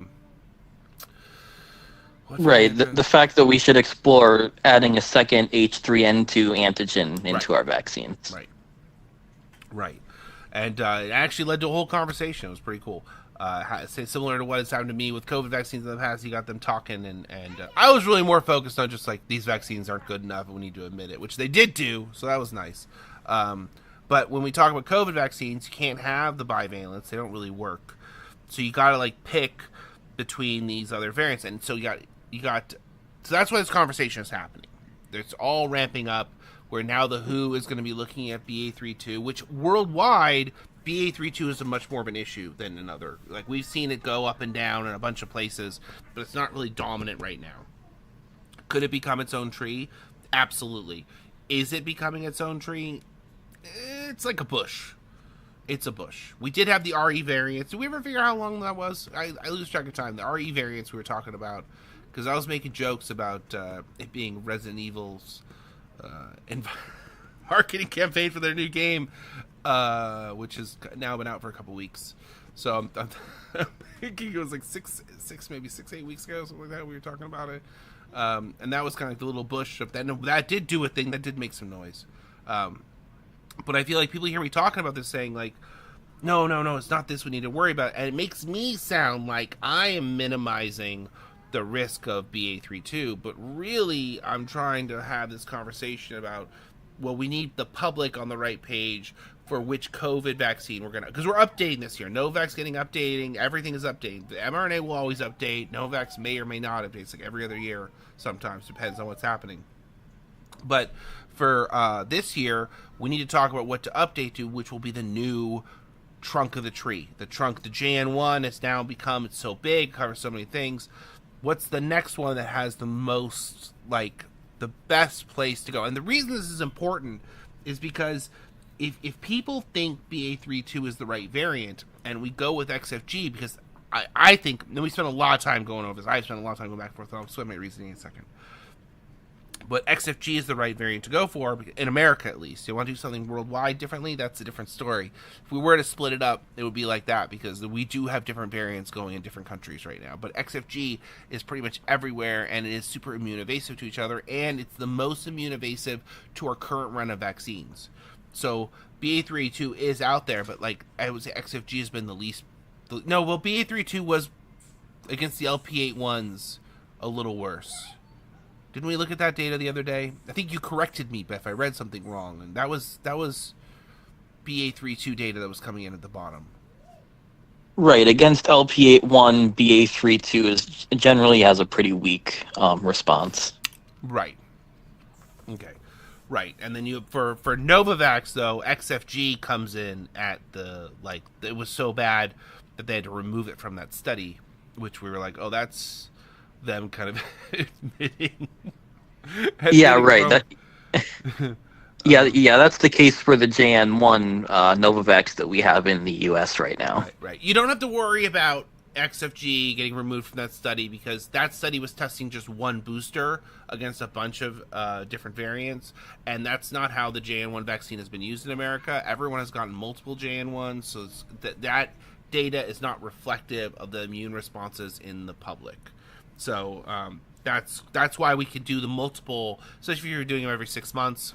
[SPEAKER 4] Right. The fact that we should explore adding a second H3N2 antigen into our vaccines.
[SPEAKER 1] Right. And it actually led to a whole conversation. It was pretty cool. Similar to what has happened to me with COVID vaccines in the past, you got them talking, and I was really more focused on just like these vaccines aren't good enough, and we need to admit it, which they did do, so that was nice. But when we talk about COVID vaccines, you can't have the bivalents; they don't really work. So you got to like pick between these other variants, and so you got. So that's why this conversation is happening. It's all ramping up. Where now the WHO is going to be looking at BA.3.2, which worldwide. BA.3.2 is a much more of an issue than another. Like, we've seen it go up and down in a bunch of places, but it's not really dominant right now. Could it become its own tree? Absolutely. Is it becoming its own tree? It's like a bush. It's a bush. We did have the RE variants. Did we ever figure out how long that was? I lose track of time. The RE variants we were talking about, because I was making jokes about it being Resident Evil's marketing campaign for their new game, which has now been out for a couple weeks. So I'm thinking it was like 8 weeks ago, something like that. We were talking about it, and that was kind of like the little bush of that did do a thing, that did make some noise. But I feel like people hear me talking about this saying like, no, it's not this we need to worry about, and it makes me sound like I am minimizing the risk of BA.3.2, but really I'm trying to have this conversation about, well, we need the public on the right page for which COVID vaccine we're going to, because we're updating this year. Novavax getting updating, everything is updating. The mRNA will always update. Novavax may or may not update. It's like every other year sometimes, depends on what's happening. But for this year, we need to talk about what to update to, which will be the new trunk of the tree. The JN1 has now become, it's so big, covers so many things. What's the next one that has the most, like, the best place to go? And the reason this is important is because if people think BA.3.2 is the right variant, and we go with XFG, because I think, and we spent a lot of time going over this, I spent a lot of time going back and forth, I'll explain my reasoning in a second. But XFG is the right variant to go for, in America at least. You want to do something worldwide differently, that's a different story. If we were to split it up, it would be like that, because we do have different variants going in different countries right now. But XFG is pretty much everywhere, and it is super immune evasive to each other, and it's the most immune evasive to our current run of vaccines. So BA.3.2 is out there, but like I would say XFG has been the least. BA.3.2 was against the LP81s a little worse. Didn't we look at that data the other day? I think you corrected me, Beth. I read something wrong, and that was BA.3.2 data that was coming in at the bottom.
[SPEAKER 4] Right, against LP81, BA.3.2 generally has a pretty weak response.
[SPEAKER 1] Right. Okay. Right, and then for Novavax though, XFG comes in at it was so bad that they had to remove it from that study, which we were like, oh, that's them kind of admitting.
[SPEAKER 4] Yeah, right. Yeah, that's the case for the JN1 Novavax that we have in the U.S. right now.
[SPEAKER 1] Right. You don't have to worry about XFG getting removed from that study, because that study was testing just one booster against a bunch of different variants, and that's not how the JN1 vaccine has been used in America. Everyone has gotten multiple JN1s, so that data is not reflective of the immune responses in the public. So that's why we can do the multiple, especially if you're doing them every 6 months.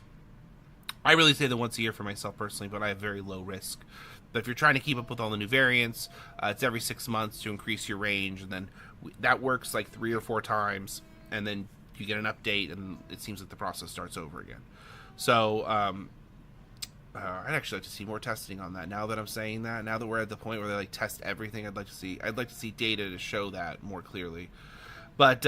[SPEAKER 1] I really say that once a year for myself personally, but I have very low risk. But if you're trying to keep up with all the new variants, it's every 6 months to increase your range, and then that works like 3 or 4 times, and then you get an update, and it seems like the process starts over again. So I'd actually like to see more testing on that. Now that I'm saying that, now that we're at the point where they like test everything, I'd like to see data to show that more clearly. But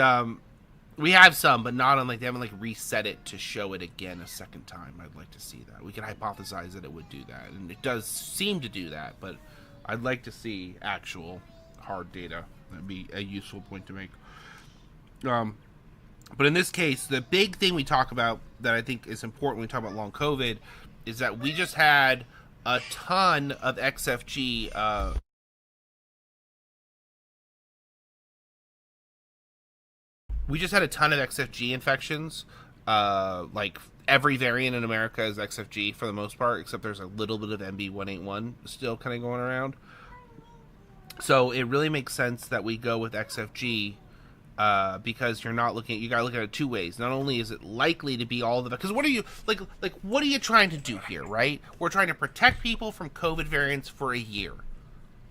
[SPEAKER 1] we have some, but not on they haven't reset it to show it again a second time. I'd like to see that. We can hypothesize that it would do that, and it does seem to do that, but I'd like to see actual hard data. That'd be a useful point to make. But in this case, the big thing we talk about that I think is important when we talk about long COVID is that we just had a ton of XFG infections, every variant in America is XFG for the most part, except there's a little bit of MB181 still kind of going around. So it really makes sense that we go with XFG because you got to look at it two ways. Not only is it likely to be all the, because what are you what are you trying to do here, right? We're trying to protect people from COVID variants for a year,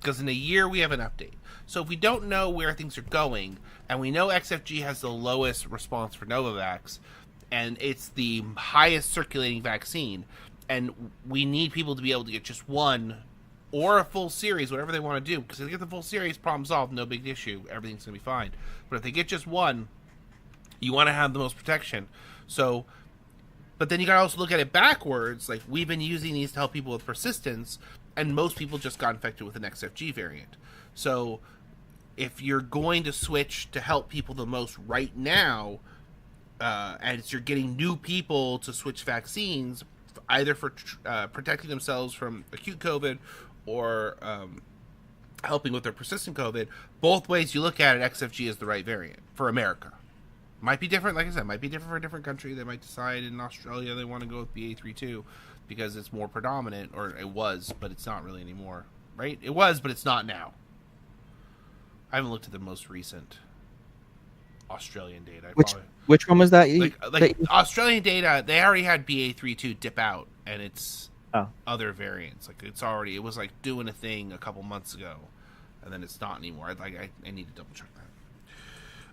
[SPEAKER 1] because in a year we have an update. So if we don't know where things are going, and we know XFG has the lowest response for Novavax, and it's the highest circulating vaccine, and we need people to be able to get just one or a full series, whatever they want to do, because if they get the full series, problem solved, no big issue, everything's going to be fine. But if they get just one, you want to have the most protection. So, but then you got to also look at it backwards. Like, we've been using these to help people with persistence, and most people just got infected with an XFG variant. So if you're going to switch to help people the most right now, and you're getting new people to switch vaccines, either for protecting themselves from acute COVID or helping with their persistent COVID, both ways you look at it, XFG is the right variant for America. Might be different, like I said, might be different for a different country. They might decide in Australia they want to go with BA.3.2 because it's more predominant, or it was, but it's not really anymore, right? It was, but it's not now. I haven't looked at the most recent Australian data.
[SPEAKER 2] Which one was that?
[SPEAKER 1] Like Australian data, they already had BA.3.2 dip out, and it's other variants. Like it was like doing a thing a couple months ago, and then it's not anymore. I need to double check that.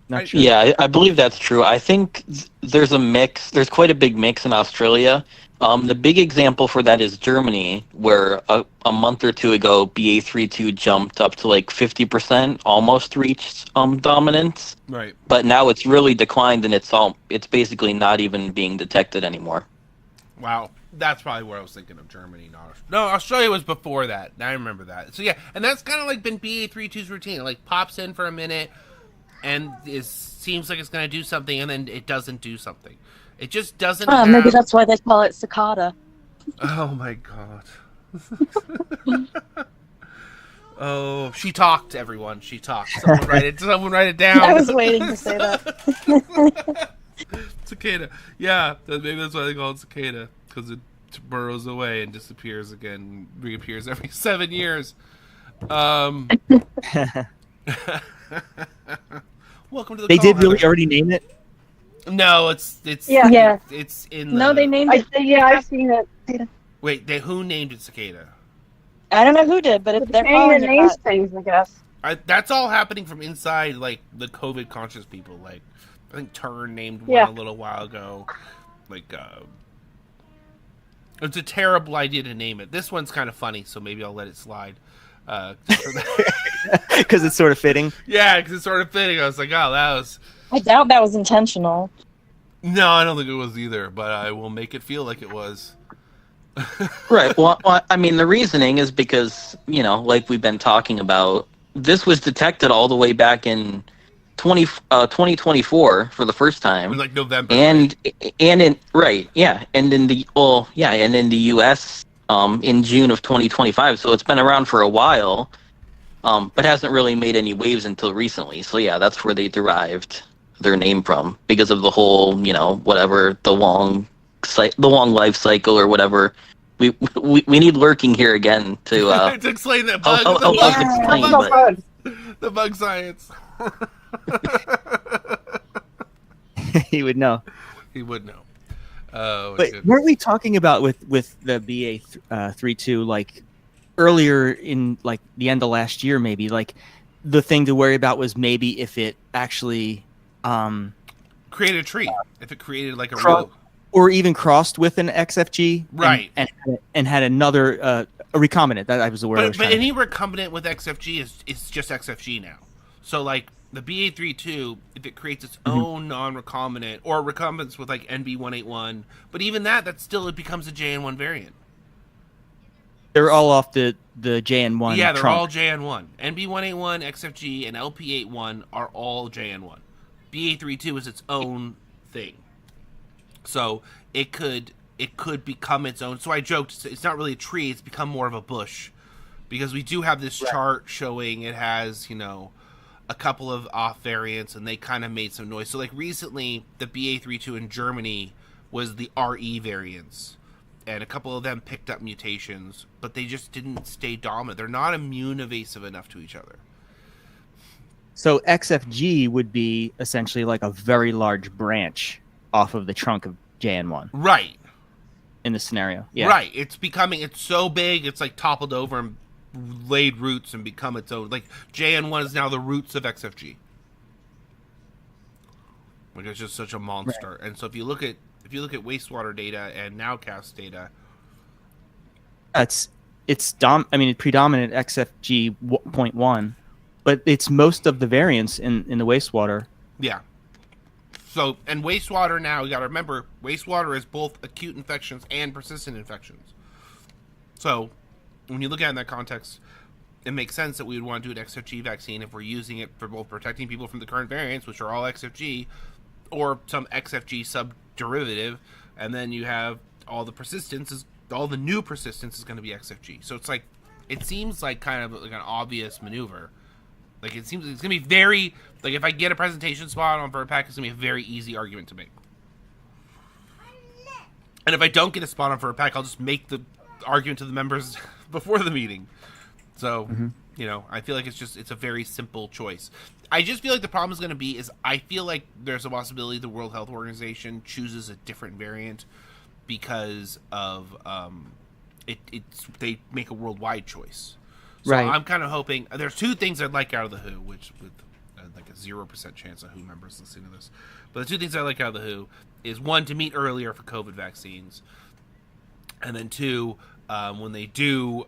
[SPEAKER 2] Not sure.
[SPEAKER 4] Yeah, I believe that's true. I think there's a mix. There's quite a big mix in Australia. The big example for that is Germany, where a month or two ago, BA.3.2 jumped up to like 50%, almost reached dominance.
[SPEAKER 1] Right.
[SPEAKER 4] But now it's really declined, and it's basically not even being detected anymore.
[SPEAKER 1] Wow. That's probably where I was thinking of Germany. No, Australia was before that. I remember that. So yeah, and that's kind of like been BA.3.2's routine. It like pops in for a minute, and seems like it's going to do something, and then it doesn't do something. It just doesn't have...
[SPEAKER 5] Maybe that's why they call it cicada.
[SPEAKER 1] Oh my god. Oh, she talked, everyone. She talked. Someone write it down.
[SPEAKER 5] I was waiting to say that.
[SPEAKER 1] Cicada. Yeah, maybe that's why they call it cicada, because it burrows away and disappears again, reappears every 7 years. Welcome to the
[SPEAKER 2] They
[SPEAKER 1] call,
[SPEAKER 2] did really
[SPEAKER 1] Heather.
[SPEAKER 2] already name it?
[SPEAKER 1] No, it's
[SPEAKER 3] Yeah.
[SPEAKER 1] it's in the...
[SPEAKER 5] No, they named it.
[SPEAKER 3] I've seen it.
[SPEAKER 1] Wait, who named it cicada?
[SPEAKER 5] I don't know who did, but if they're
[SPEAKER 3] Paying
[SPEAKER 5] calling
[SPEAKER 3] the
[SPEAKER 5] it
[SPEAKER 3] names
[SPEAKER 5] that.
[SPEAKER 3] things, I guess.
[SPEAKER 1] That's all happening from inside, like, the COVID conscious people. Like, I think Turn named one
[SPEAKER 3] Yeah.
[SPEAKER 1] a little while ago. Like, it's a terrible idea to name it. This one's kind of funny, so maybe I'll let it slide.
[SPEAKER 2] Because it's sort of fitting.
[SPEAKER 1] Yeah, because it's sort of fitting. I was like, oh, that was...
[SPEAKER 5] I doubt that was intentional.
[SPEAKER 1] No, I don't think it was either, but I will make it feel like it was.
[SPEAKER 4] Right. Well, I mean, the reasoning is because, like we've been talking about, this was detected all the way back in 2024 for the first
[SPEAKER 1] It
[SPEAKER 4] time.
[SPEAKER 1] was like November.
[SPEAKER 4] And in the US in June of 2025. So it's been around for a while, but hasn't really made any waves until recently. So yeah, that's where they derived their name from, because of the whole, whatever, the long life cycle or whatever. We need lurking here again to
[SPEAKER 1] to explain that
[SPEAKER 4] help
[SPEAKER 1] bug.
[SPEAKER 4] explain.
[SPEAKER 3] So
[SPEAKER 4] But
[SPEAKER 3] good.
[SPEAKER 1] The bug science.
[SPEAKER 2] He would know.
[SPEAKER 1] He would know. Oh, my
[SPEAKER 2] But
[SPEAKER 1] goodness.
[SPEAKER 2] weren't we talking about with the BA.3.2 like earlier in like the end of last year, maybe, like the thing to worry about was maybe if it actually
[SPEAKER 1] created a tree. If it created like a
[SPEAKER 2] Cro-
[SPEAKER 1] rogue.
[SPEAKER 2] or even crossed with an XFG,
[SPEAKER 1] Right.
[SPEAKER 2] and had another a recombinant. That was the word. I was
[SPEAKER 1] But
[SPEAKER 2] trying to-
[SPEAKER 1] any recombinant with XFG is just XFG now. So like the BA.3.2, if it creates its own non-recombinant, or recombinants with like NB181, but even that still, it becomes a JN1 variant.
[SPEAKER 2] They're all off the JN1.
[SPEAKER 1] Yeah, they're
[SPEAKER 2] trunk.
[SPEAKER 1] all JN1. NB181, XFG, and LP81 are all JN1. BA.3.2 is its own thing. So it could become its own. So I joked, it's not really a tree, it's become more of a bush. Because we do have this chart showing it has, a couple of off variants, and they kind of made some noise. So like recently, the BA.3.2 in Germany was the RE variants, and a couple of them picked up mutations, but they just didn't stay dominant. They're not immune evasive enough to each other.
[SPEAKER 2] So XFG would be essentially like a very large branch off of the trunk of JN1.
[SPEAKER 1] Right.
[SPEAKER 2] In this scenario. Yeah.
[SPEAKER 1] Right. It's so big, it's like toppled over and laid roots and become its own. Like JN1 is now the roots of XFG. Like it's just such a monster. Right. And so if you look at wastewater data and nowcast data,
[SPEAKER 2] it's predominant XFG 0.1, but it's most of the variants in the wastewater.
[SPEAKER 1] Yeah. So, and wastewater now, you got to remember, wastewater is both acute infections and persistent infections. So, when you look at it in that context, it makes sense that we would want to do an XFG vaccine if we're using it for both protecting people from the current variants, which are all XFG, or some XFG subderivative, and then you have all the new persistence is going to be XFG. So it's like, it seems like kind of like an obvious maneuver. Like it seems it's going to be very, like if I get a presentation spot on VRBPAC, it's going to be a very easy argument to make. And if I don't get a spot on VRBPAC, I'll just make the argument to the members before the meeting. So, I feel like it's a very simple choice. I just feel like the problem is going to be I feel like there's a possibility the World Health Organization chooses a different variant because of they make a worldwide choice. So right. I'm kind of hoping there's two things I'd like out of the WHO, which with like a 0% chance of WHO members listening to this. But the two things I like out of the WHO is one, to meet earlier for COVID vaccines, and then two, when they do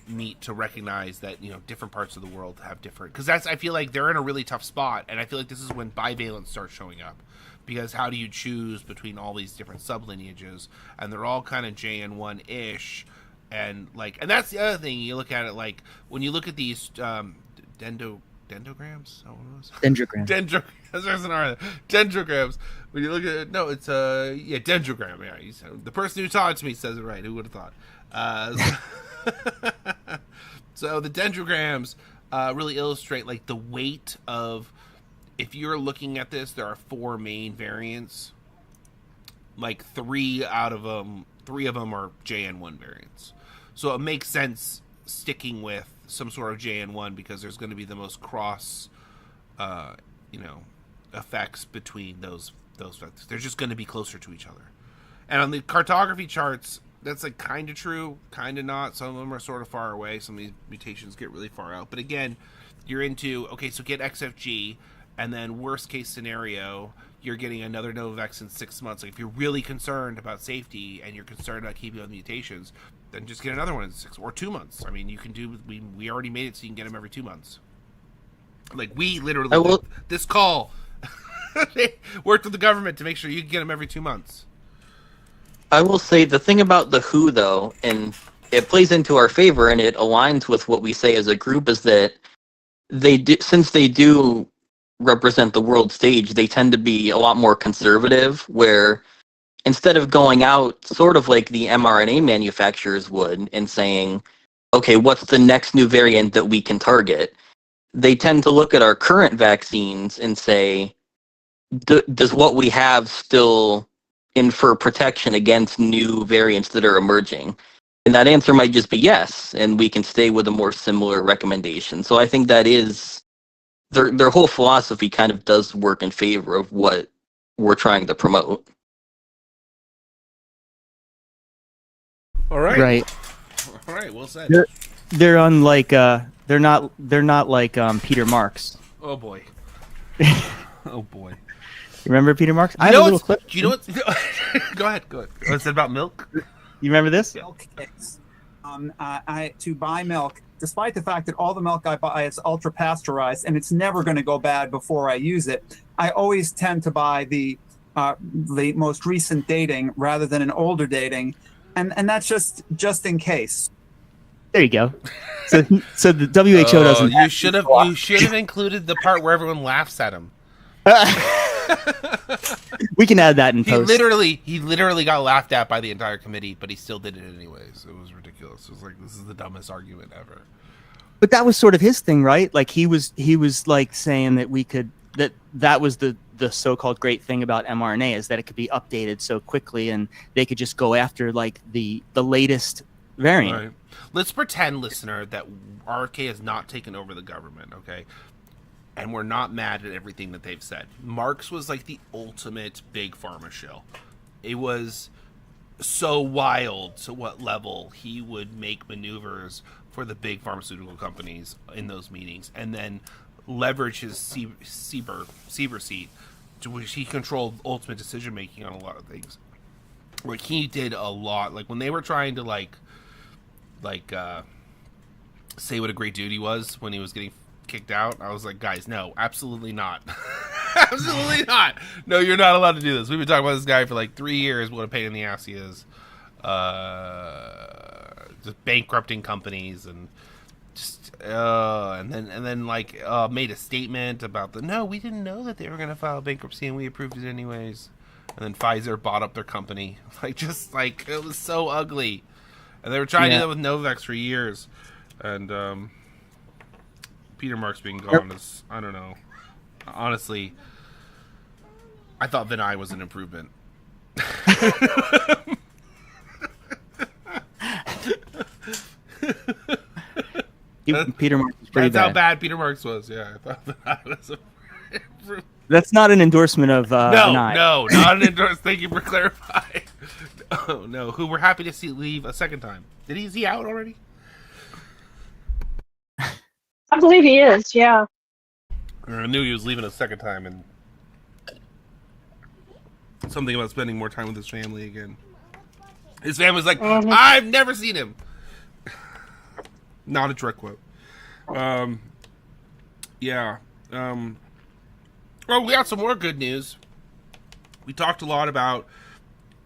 [SPEAKER 1] meet, to recognize that different parts of the world have different, because I feel like they're in a really tough spot, and I feel like this is when bivalent starts showing up, because how do you choose between all these different sublineages, and they're all kind of JN1-ish, and that's the other thing. You look at it like when you look at these dendrograms. Dendrograms. When you look at it, no, it's dendrogram. Yeah, the person who taught it to me says it right. Who would have thought? So the dendrograms really illustrate like the weight of. If you're looking at this, there are 4 main variants. Like 3 of them are JN1 variants. So it makes sense sticking with some sort of JN1 because there's going to be the most cross, effects between those vectors. They're just going to be closer to each other. And on the cartography charts, that's like kind of true, kind of not. Some of them are sort of far away. Some of these mutations get really far out. But again, you're into, okay, so get XFG, and then worst case scenario, you're getting another Novavax in 6 months. Like if you're really concerned about safety and you're concerned about keeping on mutations, then just get another one in 6 or 2 months. I mean, you can do. We already made it so you can get them every 2 months. Like we literally this call worked with the government to make sure you can get them every 2 months.
[SPEAKER 4] I will say the thing about the WHO though, and it plays into our favor and it aligns with what we say as a group, is that since they do represent the world stage, they tend to be a lot more conservative, where instead of going out sort of like the mRNA manufacturers would and saying, okay, what's the next new variant that we can target? They tend to look at our current vaccines and say, does what we have still infer protection against new variants that are emerging? And that answer might just be yes, and we can stay with a more similar recommendation. So I think that is, their whole philosophy kind of does work in favor of what we're trying to promote.
[SPEAKER 1] All right.
[SPEAKER 2] Right.
[SPEAKER 1] All right. Well said.
[SPEAKER 2] They're unlike. They're not like Peter Marks.
[SPEAKER 1] Oh boy. Oh boy.
[SPEAKER 2] You remember Peter Marks? I have a little clip.
[SPEAKER 1] Do you know what? Go ahead. What's it about milk?
[SPEAKER 2] You remember this?
[SPEAKER 6] Milk cakes. To buy milk, despite the fact that all the milk I buy is ultra pasteurized and it's never going to go bad before I use it, I always tend to buy the most recent dating rather than an older dating, and that's just in case.
[SPEAKER 2] There you go. So the WHO doesn't.
[SPEAKER 1] You should have included the part where everyone laughs at him.
[SPEAKER 2] We can add that in post.
[SPEAKER 1] He literally got laughed at by the entire committee, but he still did it anyways. It was ridiculous. It was like, this is the dumbest argument ever.
[SPEAKER 2] But that was sort of his thing, right? Like he was like saying that we could that was the the so-called great thing about mRNA is that it could be updated so quickly, and they could just go after like the latest variant.
[SPEAKER 1] Right. Let's pretend, listener, that RFK has not taken over the government, okay? And we're not mad at everything that they've said. Marx was like the ultimate big pharma shill. It was so wild to what level he would make maneuvers for the big pharmaceutical companies in those meetings, and then leverage his Sieber seat, to which he controlled ultimate decision making on a lot of things. Like he did a lot. Like when they were trying to say what a great dude he was when he was getting kicked out, I was like, guys, no, absolutely not. Absolutely not. No, you're not allowed to do this. We've been talking about this guy for like 3 years, what a pain in the ass he is. Just bankrupting companies and just and then made a statement about no, we didn't know that they were going to file bankruptcy and we approved it anyways. And then Pfizer bought up their company. It was so ugly. And they were trying to do that with Novavax for years. And Peter Marks being gone is, I don't know. Honestly, I thought Vinay was an improvement.
[SPEAKER 2] Peter Marks was pretty
[SPEAKER 1] bad. That's how
[SPEAKER 2] bad.
[SPEAKER 1] bad Peter Marks was. Yeah, I thought Vinay was an improvement.
[SPEAKER 2] That's not an endorsement of Vinay.
[SPEAKER 1] No, not an endorsement. Thank you for clarifying. Oh, no, who we're happy to see leave a second time. Is he out already?
[SPEAKER 3] I believe he is, yeah.
[SPEAKER 1] I knew he was leaving a second time, and something about spending more time with his family again. His family's like, I've never seen him. Not a direct quote. Yeah. Well, we got some more good news. We talked a lot about...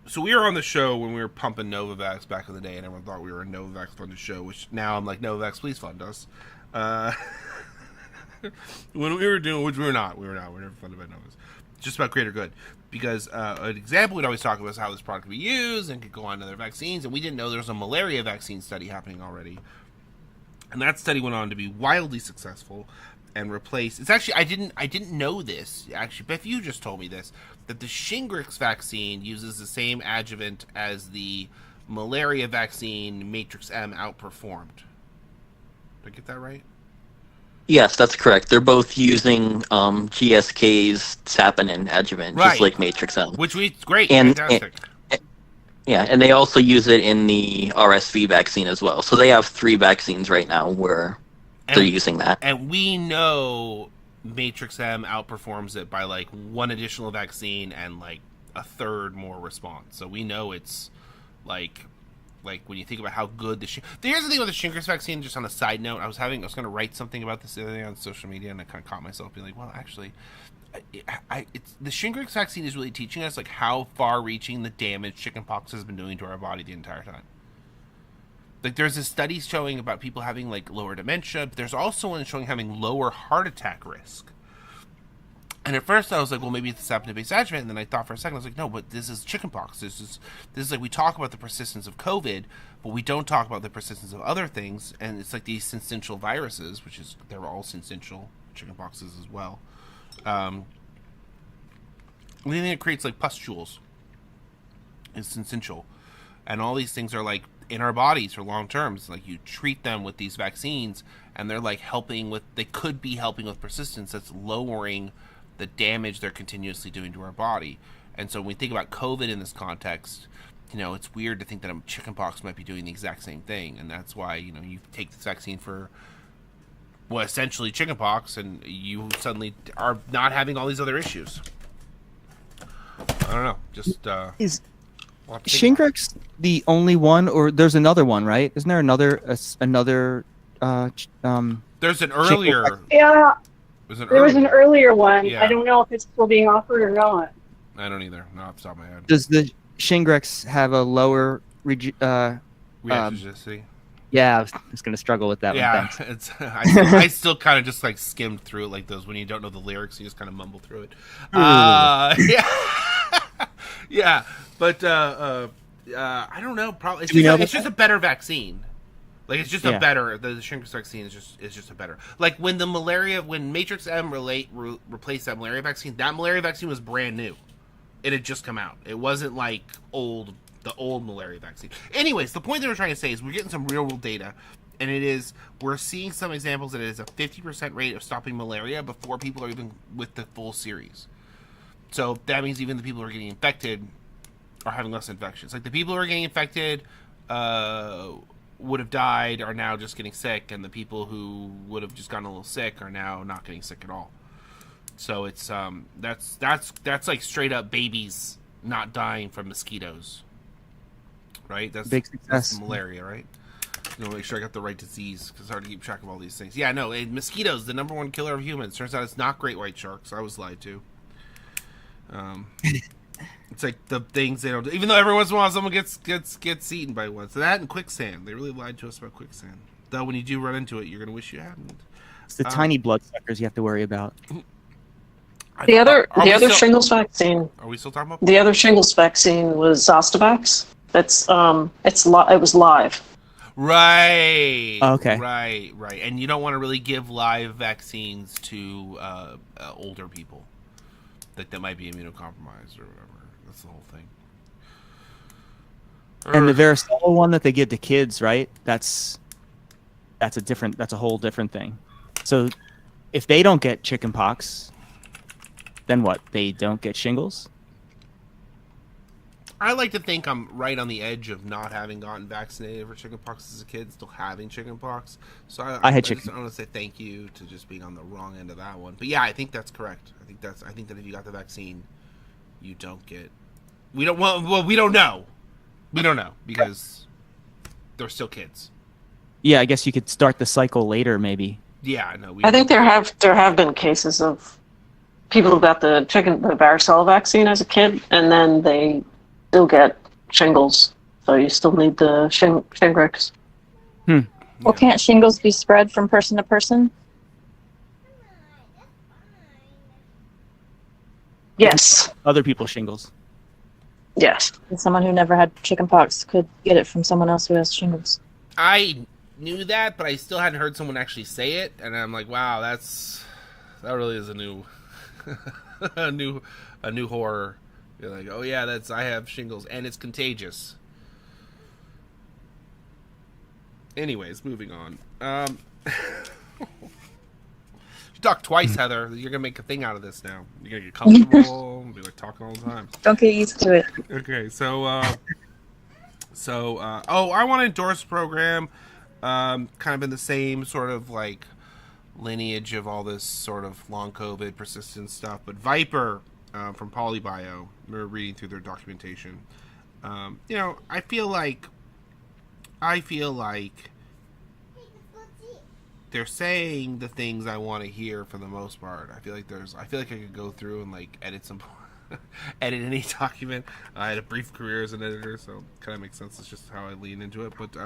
[SPEAKER 1] So we were on the show when we were pumping Novavax back in the day, and everyone thought we were a Novavax funded show, which now I'm like, Novavax, please fund us. When we were doing, which we were not. We were never funded by Novavax. Just about greater good. Because an example we'd always talk about is how this product could be used and could go on to other vaccines, and we didn't know there was a malaria vaccine study happening already. And that study went on to be wildly successful and replace. It's actually I didn't know this actually. Beth, you just told me this, that the Shingrix vaccine uses the same adjuvant as the malaria vaccine Matrix M outperformed. Did I get that right?
[SPEAKER 4] Yes, that's correct. They're both using GSK's saponin adjuvant,
[SPEAKER 1] Right.
[SPEAKER 4] just like Matrix M.
[SPEAKER 1] Which we great,
[SPEAKER 4] And-
[SPEAKER 1] fantastic.
[SPEAKER 4] Yeah, and they also use it in the RSV vaccine as well. So they have 3 vaccines right now where they're using that.
[SPEAKER 1] And we know Matrix M outperforms it by like 1 additional vaccine and like a third more response. So we know it's like when you think about how good here's the thing with the Shingrix vaccine. Just on a side note, I was going to write something about this the other day on social media, and I kind of caught myself being like, well, actually, it's the Shingrix vaccine is really teaching us like how far-reaching the damage chickenpox has been doing to our body the entire time. Like there's a study showing about people having like lower dementia, but there's also one showing having lower heart attack risk. And at first I was like, well, maybe it's the saponin-based adjuvant, and then I thought for a second, I was like, no, but this is chickenpox. This is like, we talk about the persistence of COVID, but we don't talk about the persistence of other things, and it's like these syncytial viruses, which is, they're all syncytial, chickenpox is as well. Anything that creates like pustules is syncytial. And all these things are like in our bodies for long term. It's like you treat them with these vaccines, and they're like they could be helping with persistence that's lowering the damage they're continuously doing to our body. And so when we think about COVID in this context, it's weird to think that chickenpox might be doing the exact same thing. And that's why, you take this vaccine for, well, essentially chickenpox, and you suddenly are not having all these other issues. I don't know. Just,
[SPEAKER 2] Is Shingrix the only one, or there's another one, right? Isn't there another?
[SPEAKER 1] There's an earlier.
[SPEAKER 3] Yeah, there was an earlier one.
[SPEAKER 1] Yeah.
[SPEAKER 3] I don't know if it's still being offered or not.
[SPEAKER 1] I don't either. Not off the top of my head.
[SPEAKER 2] Does the Shingrix have a lower?
[SPEAKER 1] Reactogenicity.
[SPEAKER 2] Yeah, I was going to struggle with that one.
[SPEAKER 1] Yeah,
[SPEAKER 2] Thanks.
[SPEAKER 1] I still kind of just like skimmed through it like those when you don't know the lyrics, you just kind of mumble through it. Yeah, yeah, but I don't know. Probably it's just a better vaccine. Like it's just a better. The Shingrix vaccine is just a better. Like when Matrix M replaced that malaria vaccine was brand new. It had just come out. It wasn't like the old malaria vaccine. Anyways, the point that we're trying to say is we're getting some real world data, and we're seeing some examples that it is a 50% rate of stopping malaria before people are even with the full series. So that means even the people who are getting infected are having less infections. Like the people who are getting infected would have died are now just getting sick, and the people who would have just gotten a little sick are now not getting sick at all. So it's that's like straight up babies not dying from mosquitoes, right? That's
[SPEAKER 2] big success.
[SPEAKER 1] That's malaria, right? You know, make sure I got the right disease because it's hard to keep track of all these things. Yeah, no, mosquitoes, the number one killer of humans. Turns out it's not great white sharks. I was lied to. It's like the things they don't do. Even though every once in a while someone gets eaten by one. So that and quicksand. They really lied to us about quicksand. Though when you do run into it, you're gonna wish you hadn't.
[SPEAKER 2] It's the tiny bloodsuckers you have to worry about.
[SPEAKER 7] The other shingles vaccine.
[SPEAKER 1] Are we still talking about?
[SPEAKER 7] The other shingles vaccine was Zostavax. That's it was live.
[SPEAKER 1] Right.
[SPEAKER 2] Okay.
[SPEAKER 1] Right. And you don't want to really give live vaccines to older people that might be immunocompromised or whatever. That's the whole thing.
[SPEAKER 2] And the varicella one that they give to kids, right? That's a whole different thing. So if they don't get chickenpox, then what? They don't get shingles?
[SPEAKER 1] I like to think I'm right on the edge of not having gotten vaccinated for chickenpox as a kid, still having chickenpox. So I want to say thank you to just being on the wrong end of that one. But yeah, I think that's correct. I think that if you got the vaccine, you don't get. We don't know. We don't know because they're still kids.
[SPEAKER 2] Yeah, I guess you could start the cycle later, maybe.
[SPEAKER 1] Yeah, no.
[SPEAKER 7] I think there have been cases of people who got the varicella vaccine as a kid, and then they still get shingles. So you still need the Shingrix.
[SPEAKER 5] Well, can't shingles be spread from person to person?
[SPEAKER 7] Yes.
[SPEAKER 2] Other people's shingles.
[SPEAKER 7] Yes.
[SPEAKER 5] And someone who never had chickenpox could get it from someone else who has shingles.
[SPEAKER 1] I knew that, but I still hadn't heard someone actually say it, and I'm like, wow, that really is a new a new horror. You're like, oh yeah, I have shingles and it's contagious. Anyways, moving on. You talk twice, Heather. You're gonna make a thing out of this now. You're gonna get comfortable and be like talking all the time.
[SPEAKER 5] Don't get used to it.
[SPEAKER 1] Okay, so I want to endorse a program, kind of in the same sort of like lineage of all this sort of long COVID persistent stuff, but Viper from Polybio. We're reading through their documentation. I feel like they're saying the things I want to hear for the most part. I feel like I could go through and like edit any document. I had a brief career as an editor, so it kind of makes sense. It's just how I lean into it. But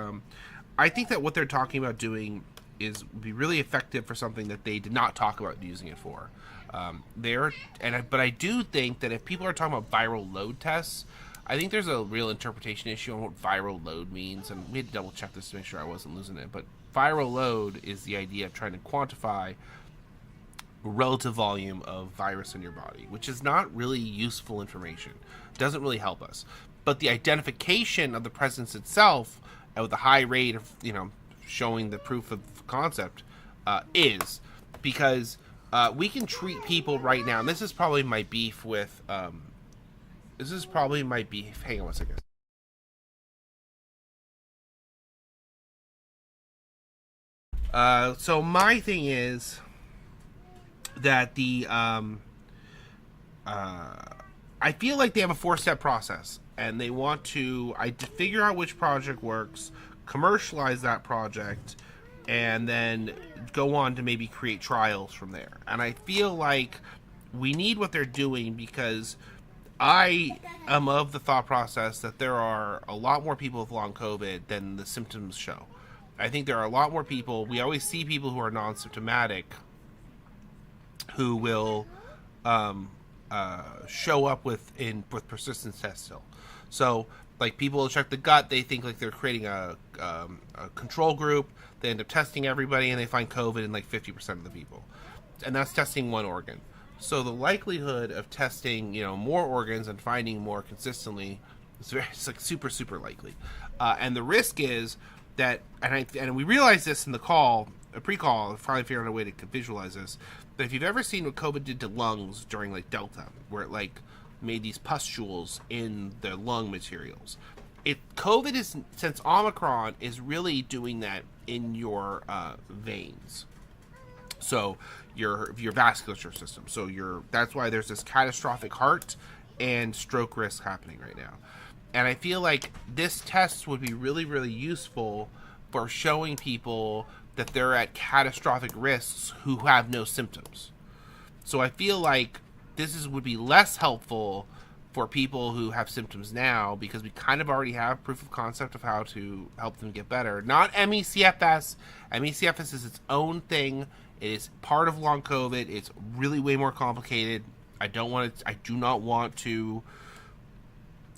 [SPEAKER 1] I think that what they're talking about doing would be really effective for something that they did not talk about using it for. But I do think that if people are talking about viral load tests, I think there's a real interpretation issue on what viral load means, and we had to double check this to make sure I wasn't losing it. But viral load is the idea of trying to quantify relative volume of virus in your body, which is not really useful information. It doesn't really help us. But the identification of the presence itself, with a high rate of showing the proof of concept, is because we can treat people right now. And this is probably my beef with. Hang on one second. So my thing is that I feel like they have a 4-step process, and they want to figure out which project works, commercialize that project, and then go on to maybe create trials from there. And I feel like we need what they're doing, because I am of the thought process that there are a lot more people with long COVID than the symptoms show. I think there are a lot more people. We always see people who are non-symptomatic who will show up with persistence tests still. So Like, people will check the gut, they think like they're creating a control group, they end up testing everybody, and they find COVID in like 50% of the people. And that's testing one organ. So the likelihood of testing, more organs and finding more consistently is it's like super, super likely. And the risk is that, and we realized this in the call, a pre-call, finally figured out a way to visualize this, that if you've ever seen what COVID did to lungs during like Delta, where it like made these pustules in the lung materials, COVID is, since Omicron, is really doing that in your veins. So your vasculature system. So that's why there's this catastrophic heart and stroke risk happening right now. And I feel like this test would be really, really useful for showing people that they're at catastrophic risks who have no symptoms. So I feel like this would be less helpful for people who have symptoms now, because we kind of already have proof of concept of how to help them get better. Not ME/CFS. ME/CFS is its own thing. It is part of long COVID. It's really way more complicated. I do not want to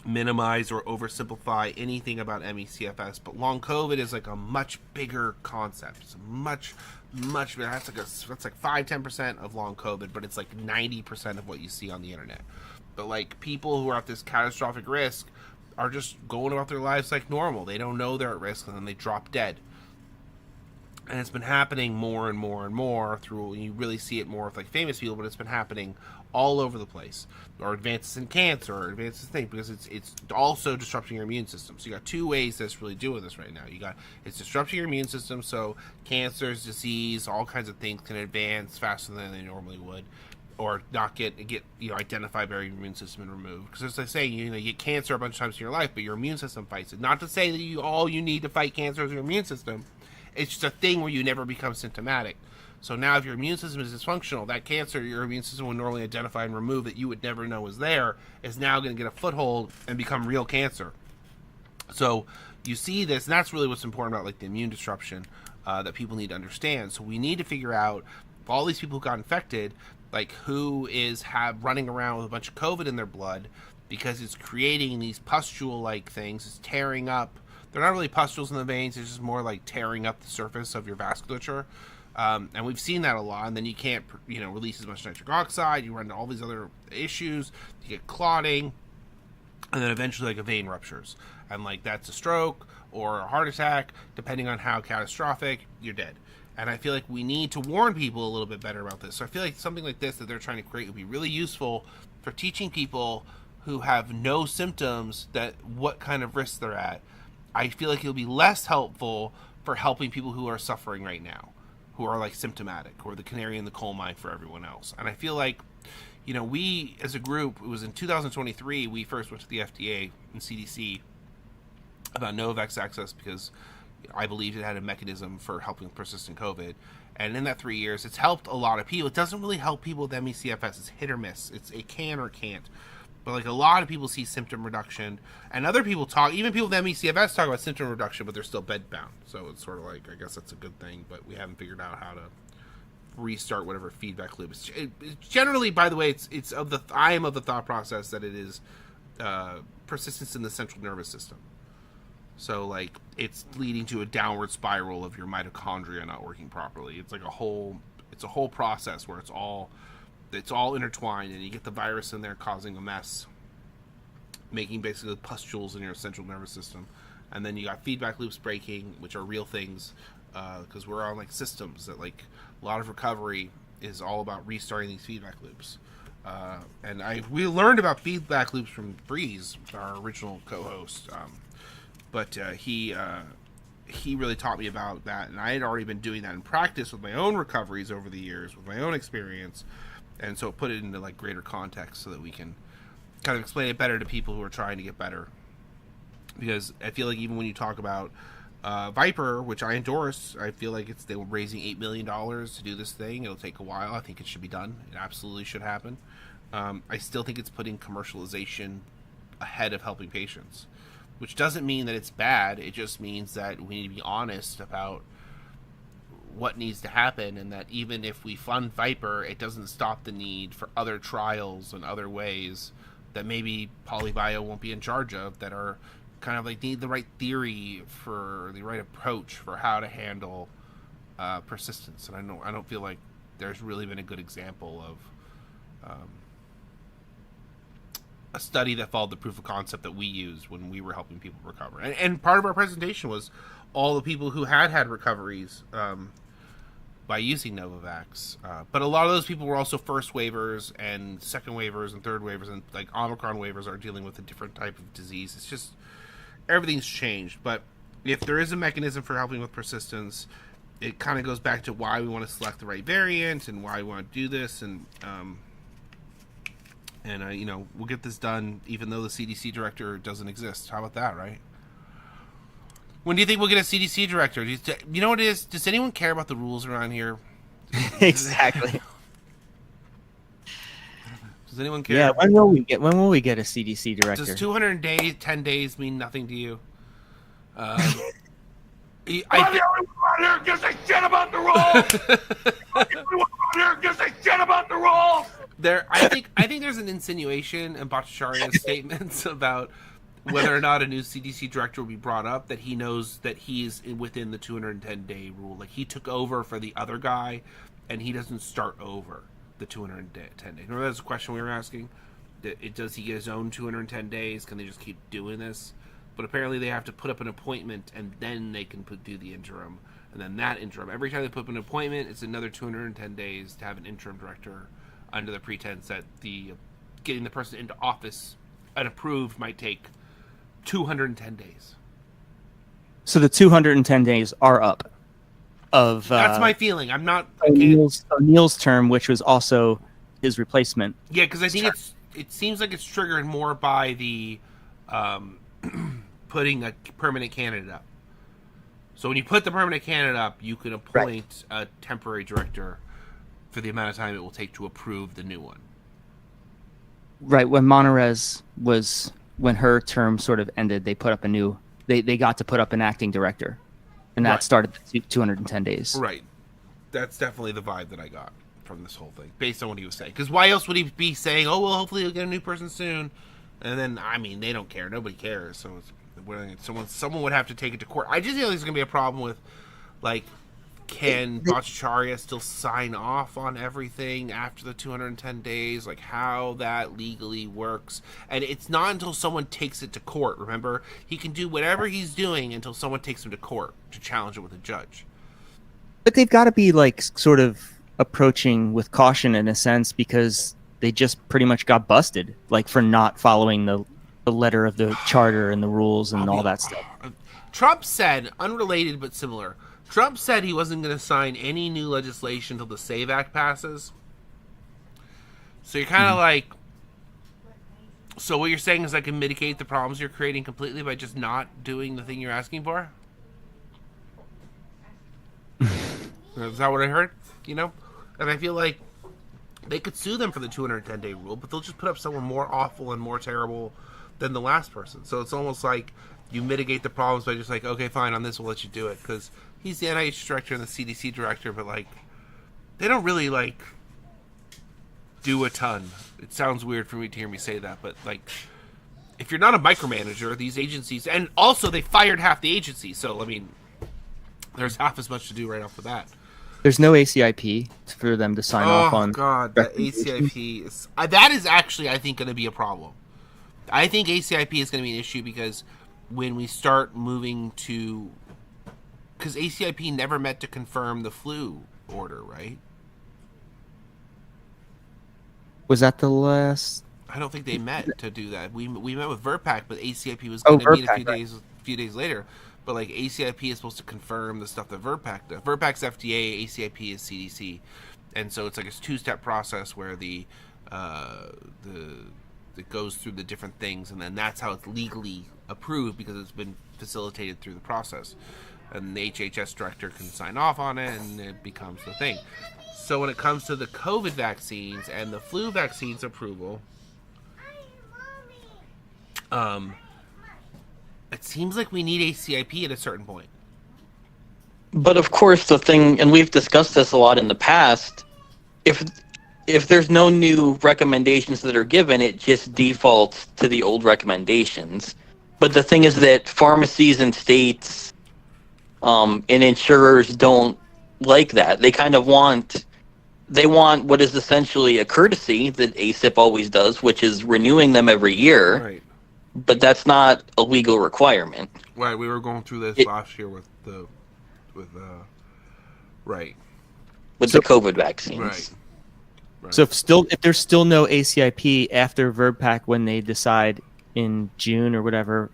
[SPEAKER 1] minimize or oversimplify anything about ME/CFS, but long COVID is like a much bigger concept. It's much bigger. That's like 5-10% of long COVID, but it's like 90% of what you see on the internet. But like, people who are at this catastrophic risk are just going about their lives like normal. They don't know they're at risk, and then they drop dead. And it's been happening more and more and more through, you really see it more with like famous people, but it's been happening all over the place. Or advances in cancer, or advances in things, because it's also disrupting your immune system. So you got two ways that's really doing this right now. It's disrupting your immune system, so cancers, disease, all kinds of things can advance faster than they normally would, or not get identified by your immune system and removed. Because as I say, you get cancer a bunch of times in your life, but your immune system fights it. Not to say that all you need to fight cancer is your immune system. It's just a thing where you never become symptomatic. So now if your immune system is dysfunctional, that cancer your immune system would normally identify and remove that you would never know was there, is now going to get a foothold and become real cancer. So you see this, and that's really what's important about like the immune disruption that people need to understand. So we need to figure out, if all these people who got infected, like who is running around with a bunch of COVID in their blood, because it's creating these pustule-like things. It's tearing up. They're not really pustules in the veins. It's just more like tearing up the surface of your vasculature. And we've seen that a lot. And then you can't, release as much nitric oxide. You run into all these other issues. You get clotting. And then eventually like a vein ruptures. And like that's a stroke or a heart attack. Depending on how catastrophic, you're dead. And I feel like we need to warn people a little bit better about this. So I feel like something like this that they're trying to create would be really useful for teaching people who have no symptoms what kind of risks they're at. I feel like it'll be less helpful for helping people who are suffering right now, who are like symptomatic, who are the canary in the coal mine for everyone else. And I feel like, we as a group, it was in 2023, we first went to the FDA and CDC about Novavax access, because I believed it had a mechanism for helping persistent COVID. And in that 3 years, it's helped a lot of people. It doesn't really help people with ME/CFS. It's hit or miss. It can or can't. But like, a lot of people see symptom reduction, and other people even people with ME/CFS talk about symptom reduction, but they're still bedbound. So it's sort of like, I guess that's a good thing, but we haven't figured out how to restart whatever feedback loop. Generally, by the way, I am of the thought process that it is persistence in the central nervous system. So like, it's leading to a downward spiral of your mitochondria not working properly. It's like a whole process where it's all intertwined, and you get the virus in there causing a mess, making basically pustules in your central nervous system. And then you got feedback loops breaking, which are real things, because we're on like systems that, like, a lot of recovery is all about restarting these feedback loops. And we learned about feedback loops from Breeze, our original co-host, but he really taught me about that, and I had already been doing that in practice with my own recoveries over the years, with my own experience. And so put it into like greater context so that we can kind of explain it better to people who are trying to get better. Because I feel like even when you talk about Viper, which I endorse, I feel like they were raising $8 million to do this thing. It'll take a while. I think it should be done. It absolutely should happen. I still think it's putting commercialization ahead of helping patients, which doesn't mean that it's bad. It just means that we need to be honest about what needs to happen, and that even if we fund Viper, it doesn't stop the need for other trials and other ways that maybe PolyBio won't be in charge of, that are kind of like need the right theory for the right approach for how to handle persistence. And I don't feel like there's really been a good example of a study that followed the proof of concept that we used when we were helping people recover. And part of our presentation was all the people who had recoveries by using Novavax. But a lot of those people were also first waivers and second waivers and third waivers, and like Omicron waivers are dealing with a different type of disease. It's just, everything's changed. But if there is a mechanism for helping with persistence, it kind of goes back to why we want to select the right variant and why we want to do this. And we'll get this done even though the CDC director doesn't exist. How about that, right? When do you think we'll get a CDC director? You know what it is? Does anyone care about the rules around here?
[SPEAKER 2] Exactly.
[SPEAKER 1] Does anyone care?
[SPEAKER 2] Yeah. When will we get a CDC director?
[SPEAKER 1] Does 10 days mean nothing to you?
[SPEAKER 8] I'm the only one around here gives a shit about the rules. I'm the only one around here gives a shit about the rules.
[SPEAKER 1] I think there's an insinuation in Bhattacharya's statements about whether or not a new CDC director will be brought up, that he knows that he's within the 210-day rule. Like, he took over for the other guy, and he doesn't start over the 210 days. Remember, that's a question we were asking? Does he get his own 210 days? Can they just keep doing this? But apparently they have to put up an appointment, and then they can do the interim. And then that interim, every time they put up an appointment, it's another 210 days to have an interim director, under the pretense that getting the person into office and approved might take 210 days.
[SPEAKER 2] So the 210 days are up.
[SPEAKER 1] That's my feeling. I'm not.
[SPEAKER 2] O'Neill's term, which was also his replacement.
[SPEAKER 1] Yeah, because I think it seems like it's triggered more by the putting a permanent candidate up. So when you put the permanent candidate up, you can appoint a temporary director for the amount of time it will take to approve the new one.
[SPEAKER 2] Right. When Monterez when her term sort of ended, they put up they got to put up an acting director, and that started the 210 days.
[SPEAKER 1] Right. That's definitely the vibe that I got from this whole thing, based on what he was saying. Because why else would he be saying, oh, well, hopefully you'll get a new person soon? And then, I mean, they don't care. Nobody cares. So someone would have to take it to court. I just feel there's going to be a problem with, like, can Bhattacharya still sign off on everything after the 210 days? Like, how that legally works. And it's not until someone takes it to court, remember? He can do whatever he's doing until someone takes him to court to challenge it with a judge.
[SPEAKER 2] But they've got to be, like, sort of approaching with caution in a sense, because they just pretty much got busted, like, for not following the letter of the charter and the rules and all that stuff.
[SPEAKER 1] Trump said, unrelated but similar, Trump said he wasn't going to sign any new legislation until the SAVE Act passes. So you're kind of like, so what you're saying is I can mitigate the problems you're creating completely by just not doing the thing you're asking for? Is that what I heard? You know? And I feel like they could sue them for the 210-day rule, but they'll just put up someone more awful and more terrible than the last person. So it's almost like you mitigate the problems by just like, okay, fine, on this we'll let you do it, because he's the NIH director and the CDC director, but, like, they don't really, like, do a ton. It sounds weird for me to hear me say that, but, like, if you're not a micromanager, these agencies, and also they fired half the agency, so, I mean, there's half as much to do right off the bat.
[SPEAKER 2] There's no ACIP for them to sign off on. Oh,
[SPEAKER 1] God, that ACIP is... that is actually, I think, going to be a problem. I think ACIP is going to be an issue because when we start moving to... Because ACIP never met to confirm the flu order, right?
[SPEAKER 2] Was that the last?
[SPEAKER 1] I don't think they met to do that. We met with VRBPAC, but ACIP was going to meet a few days later. But, like, ACIP is supposed to confirm the stuff that VRBPAC does. VRBPAC's FDA, ACIP is CDC, and so it's like a two-step process where it goes through the different things, and then that's how it's legally approved because it's been facilitated through the process. And the HHS director can sign off on it, and it becomes the thing. So when it comes to the COVID vaccines and the flu vaccines approval, it seems like we need ACIP at a certain point.
[SPEAKER 4] But of course, the thing, and we've discussed this a lot in the past, if there's no new recommendations that are given, it just defaults to the old recommendations. But the thing is that pharmacies and states and insurers don't like that. They kind of want what is essentially a courtesy that ACIP always does, which is renewing them every year.
[SPEAKER 1] Right.
[SPEAKER 4] But that's not a legal requirement.
[SPEAKER 1] Right. We were going through this last year with right.
[SPEAKER 4] With the COVID vaccines.
[SPEAKER 1] Right.
[SPEAKER 2] So if there's still no ACIP after VRBPAC when they decide in June or whatever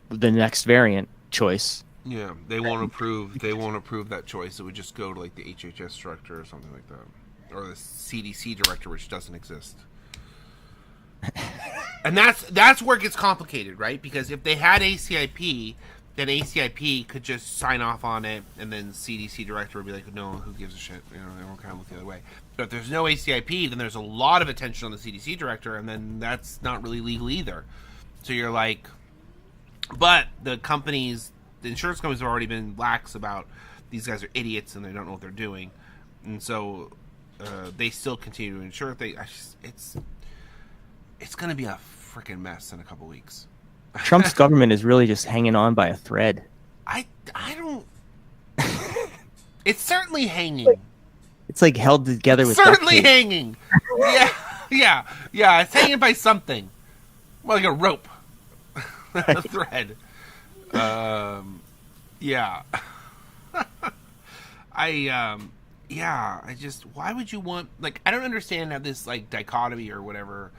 [SPEAKER 2] the next variant choice.
[SPEAKER 1] Yeah, they won't approve that choice. It would just go to like the HHS director or something like that, or the CDC director, which doesn't exist. And that's where it gets complicated, right? Because if they had ACIP, then ACIP could just sign off on it, and then CDC director would be like, "No, who gives a shit?" You know, everyone kind of look the other way. But if there's no ACIP, then there's a lot of attention on the CDC director, and then that's not really legal either. So you're like, but the insurance companies have already been lax about these guys are idiots and they don't know what they're doing, and so they still continue to insure. It's going to be a freaking mess in a couple weeks.
[SPEAKER 2] Trump's government is really just hanging on by a thread.
[SPEAKER 1] I don't. It's certainly hanging.
[SPEAKER 2] It's like held together with
[SPEAKER 1] certainly
[SPEAKER 2] duct tape.
[SPEAKER 1] hanging. Yeah. It's hanging by something, well, like a rope, a thread. Yeah. I just, why would you want, like, I don't understand how this, like, dichotomy or whatever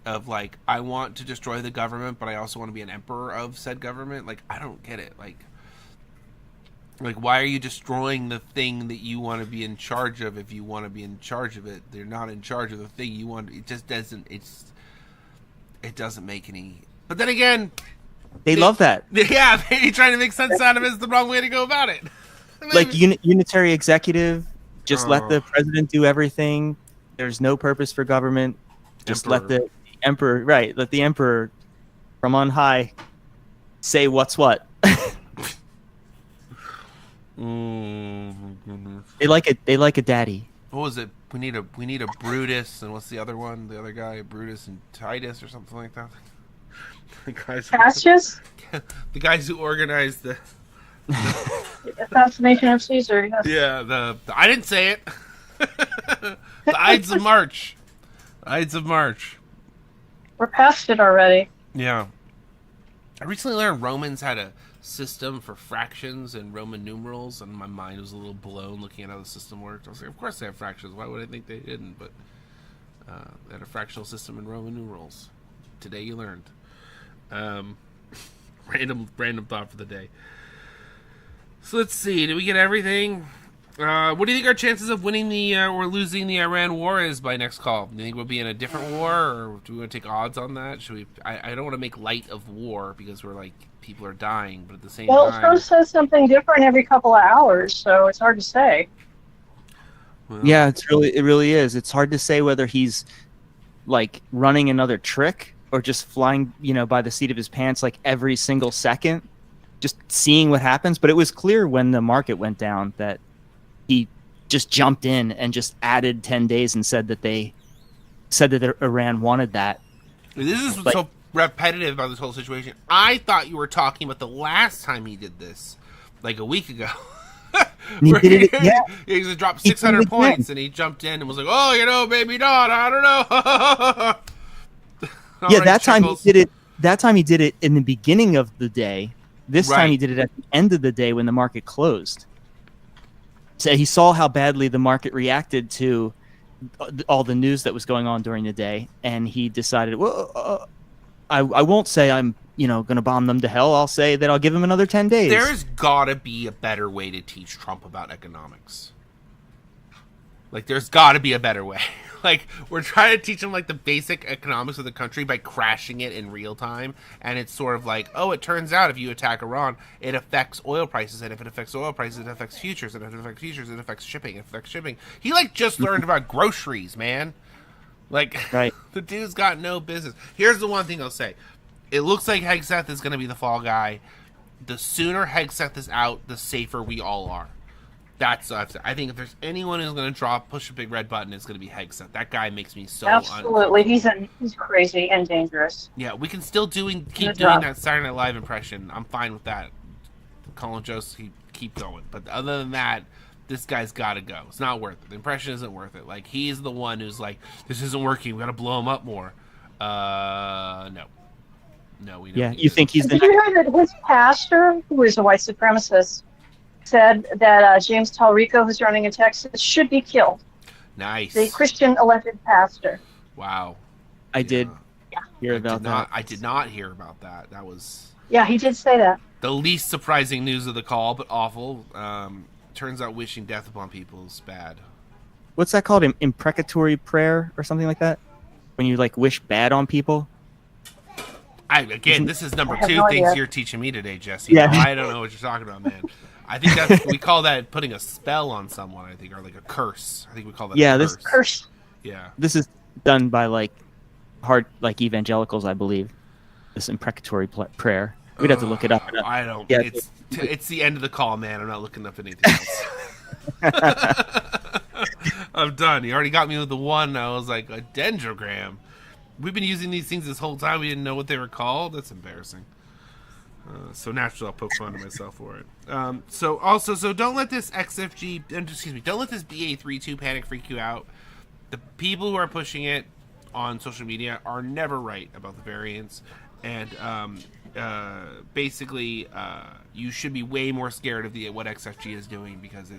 [SPEAKER 1] of, like, I want to destroy the government, but I also want to be an emperor of said government. Like, I don't get it. Like, why are you destroying the thing that you want to be in charge of if you want to be in charge of it? They're not in charge of the thing you want. It just doesn't, it doesn't make any, but then again,
[SPEAKER 2] They love that.
[SPEAKER 1] Yeah, maybe trying to make sense out of it is the wrong way to go about it.
[SPEAKER 2] Like unitary executive, just let the president do everything. There's no purpose for government. Just let the emperor, let the emperor from on high say what's what. They like a daddy.
[SPEAKER 1] What was it? We need a Brutus, and what's the other one? The other guy, Brutus and Titus or something like that. The guys
[SPEAKER 3] Cassius?
[SPEAKER 1] The guys who organized the
[SPEAKER 3] assassination of Caesar. Yes.
[SPEAKER 1] Yeah, the I didn't say it. The Ides of March. Ides of March.
[SPEAKER 3] We're past it already.
[SPEAKER 1] Yeah. I recently learned Romans had a system for fractions and Roman numerals, and my mind was a little blown looking at how the system worked. I was like, of course they have fractions. Why would I think they didn't? But they had a fractional system in Roman numerals. Today you learned. Random thought for the day. So let's see. Did we get everything? What do you think our chances of winning or losing the Iran war is by next call? Do you think we'll be in a different war, or do we want to take odds on that? Should we? I don't want to make light of war because we're like people are dying, but at the same time,
[SPEAKER 3] Trump says something different every couple of hours, so it's hard to say.
[SPEAKER 1] Well,
[SPEAKER 2] yeah, it really is. It's hard to say whether he's like running another trick or just flying, by the seat of his pants like every single second, just seeing what happens. But it was clear when the market went down that he just jumped in and just added 10 days and said that Iran wanted that.
[SPEAKER 1] This is what's so repetitive about this whole situation. I thought you were talking about the last time he did this, like a week ago.
[SPEAKER 2] He did it, yeah.
[SPEAKER 1] He just dropped 600 points and he jumped in and was like, "Oh, maybe not. I don't know."
[SPEAKER 2] Yeah, that time he did it. That time he did it in the beginning of the day. This time he did it at the end of the day when the market closed. So he saw how badly the market reacted to all the news that was going on during the day, and he decided, well, I won't say I'm going to bomb them to hell. I'll say that I'll give him another 10 days.
[SPEAKER 1] There's got to be a better way to teach Trump about economics. Like, there's got to be a better way. Like, we're trying to teach him, like, the basic economics of the country by crashing it in real time. And it's sort of like, oh, it turns out if you attack Iran, it affects oil prices. And if it affects oil prices, it affects futures. And if it affects futures, it affects shipping. It affects shipping. He, like, just learned about groceries, man. Like, the dude's got no business. Here's the one thing I'll say. It looks like Hegseth is going to be the fall guy. The sooner Hegseth is out, the safer we all are. That's I think if there's anyone who's going to push a big red button, it's going to be Hegseth. That guy makes me so
[SPEAKER 3] Absolutely, he's crazy and dangerous.
[SPEAKER 1] Yeah, we can still keep doing that Saturday Night Live impression. I'm fine with that. Colin Jost, keep going. But other than that, this guy's got to go. It's not worth it. The impression isn't worth it. Like, he's the one who's like, this isn't working. We got to blow him up more. No, we don't.
[SPEAKER 2] Yeah, you think he's
[SPEAKER 3] Did you hear that his pastor, who is a white supremacist, said that James Talrico, who's running in Texas, should be killed?
[SPEAKER 1] Nice.
[SPEAKER 3] The Christian elected pastor.
[SPEAKER 1] Wow.
[SPEAKER 2] I did hear about that.
[SPEAKER 1] I did not hear about that. That was...
[SPEAKER 3] Yeah, he did say that.
[SPEAKER 1] The least surprising news of the call, but awful. Turns out wishing death upon people is bad.
[SPEAKER 2] What's that called? Imprecatory prayer or something like that? When you, like, wish bad on people?
[SPEAKER 1] This is number 2
[SPEAKER 3] no
[SPEAKER 1] things
[SPEAKER 3] idea.
[SPEAKER 1] you're teaching me today, Jesse.
[SPEAKER 2] Yeah.
[SPEAKER 1] I don't know what you're talking about, man. I think we call that putting a spell on someone, I think, or like a curse. I think we call that a curse.
[SPEAKER 3] Curse.
[SPEAKER 1] Yeah.
[SPEAKER 2] This is done by, like, evangelicals, I believe. This imprecatory prayer. We'd have to look it up.
[SPEAKER 1] I don't.
[SPEAKER 2] Yeah.
[SPEAKER 1] It's the end of the call, man. I'm not looking up anything else. I'm done. You already got me with the one. I was like, a dendrogram. We've been using these things this whole time. We didn't know what they were called. That's embarrassing. So naturally, I'll poke fun at myself for it. So don't let this don't let this BA32 panic freak you out. The people who are pushing it on social media are never right about the variants, and basically, you should be way more scared of what XFG is doing, because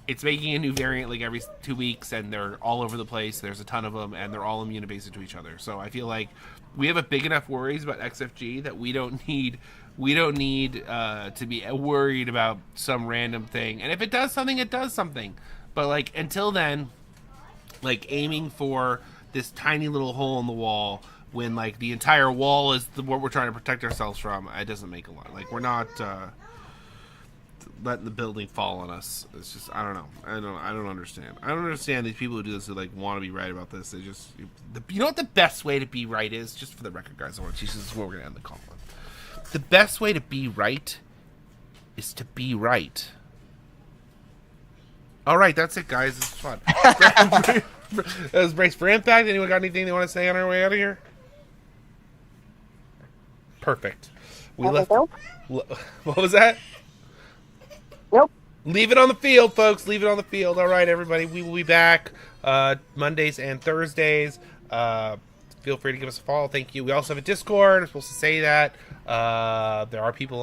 [SPEAKER 1] it's making a new variant like every 2 weeks, and they're all over the place. There's a ton of them, and they're all immune invasive to each other. So I feel like we have a big enough worries about XFG that we don't need to be worried about some random thing. And if it does something, it does something. But like until then, like aiming for this tiny little hole in the wall when like the entire wall is what we're trying to protect ourselves from, it doesn't make a lot. Like we're not letting the building fall on us. It's just I don't know. I don't understand. I don't understand these people who do this who like want to be right about this. They just you know what the best way to be right is, just for the record, guys. I want to teach this is where we're gonna end the call on. The best way to be right is to be right. All right, that's it, guys. This is fun. That was Brace for Impact. Anyone got anything they want to say on our way out of here? Perfect. What was that?
[SPEAKER 3] Nope.
[SPEAKER 1] Leave it on the field, folks. Leave it on the field. All right, everybody. We will be back Mondays and Thursdays. Feel free to give us a follow. Thank you. We also have a Discord. I'm supposed to say that. There are people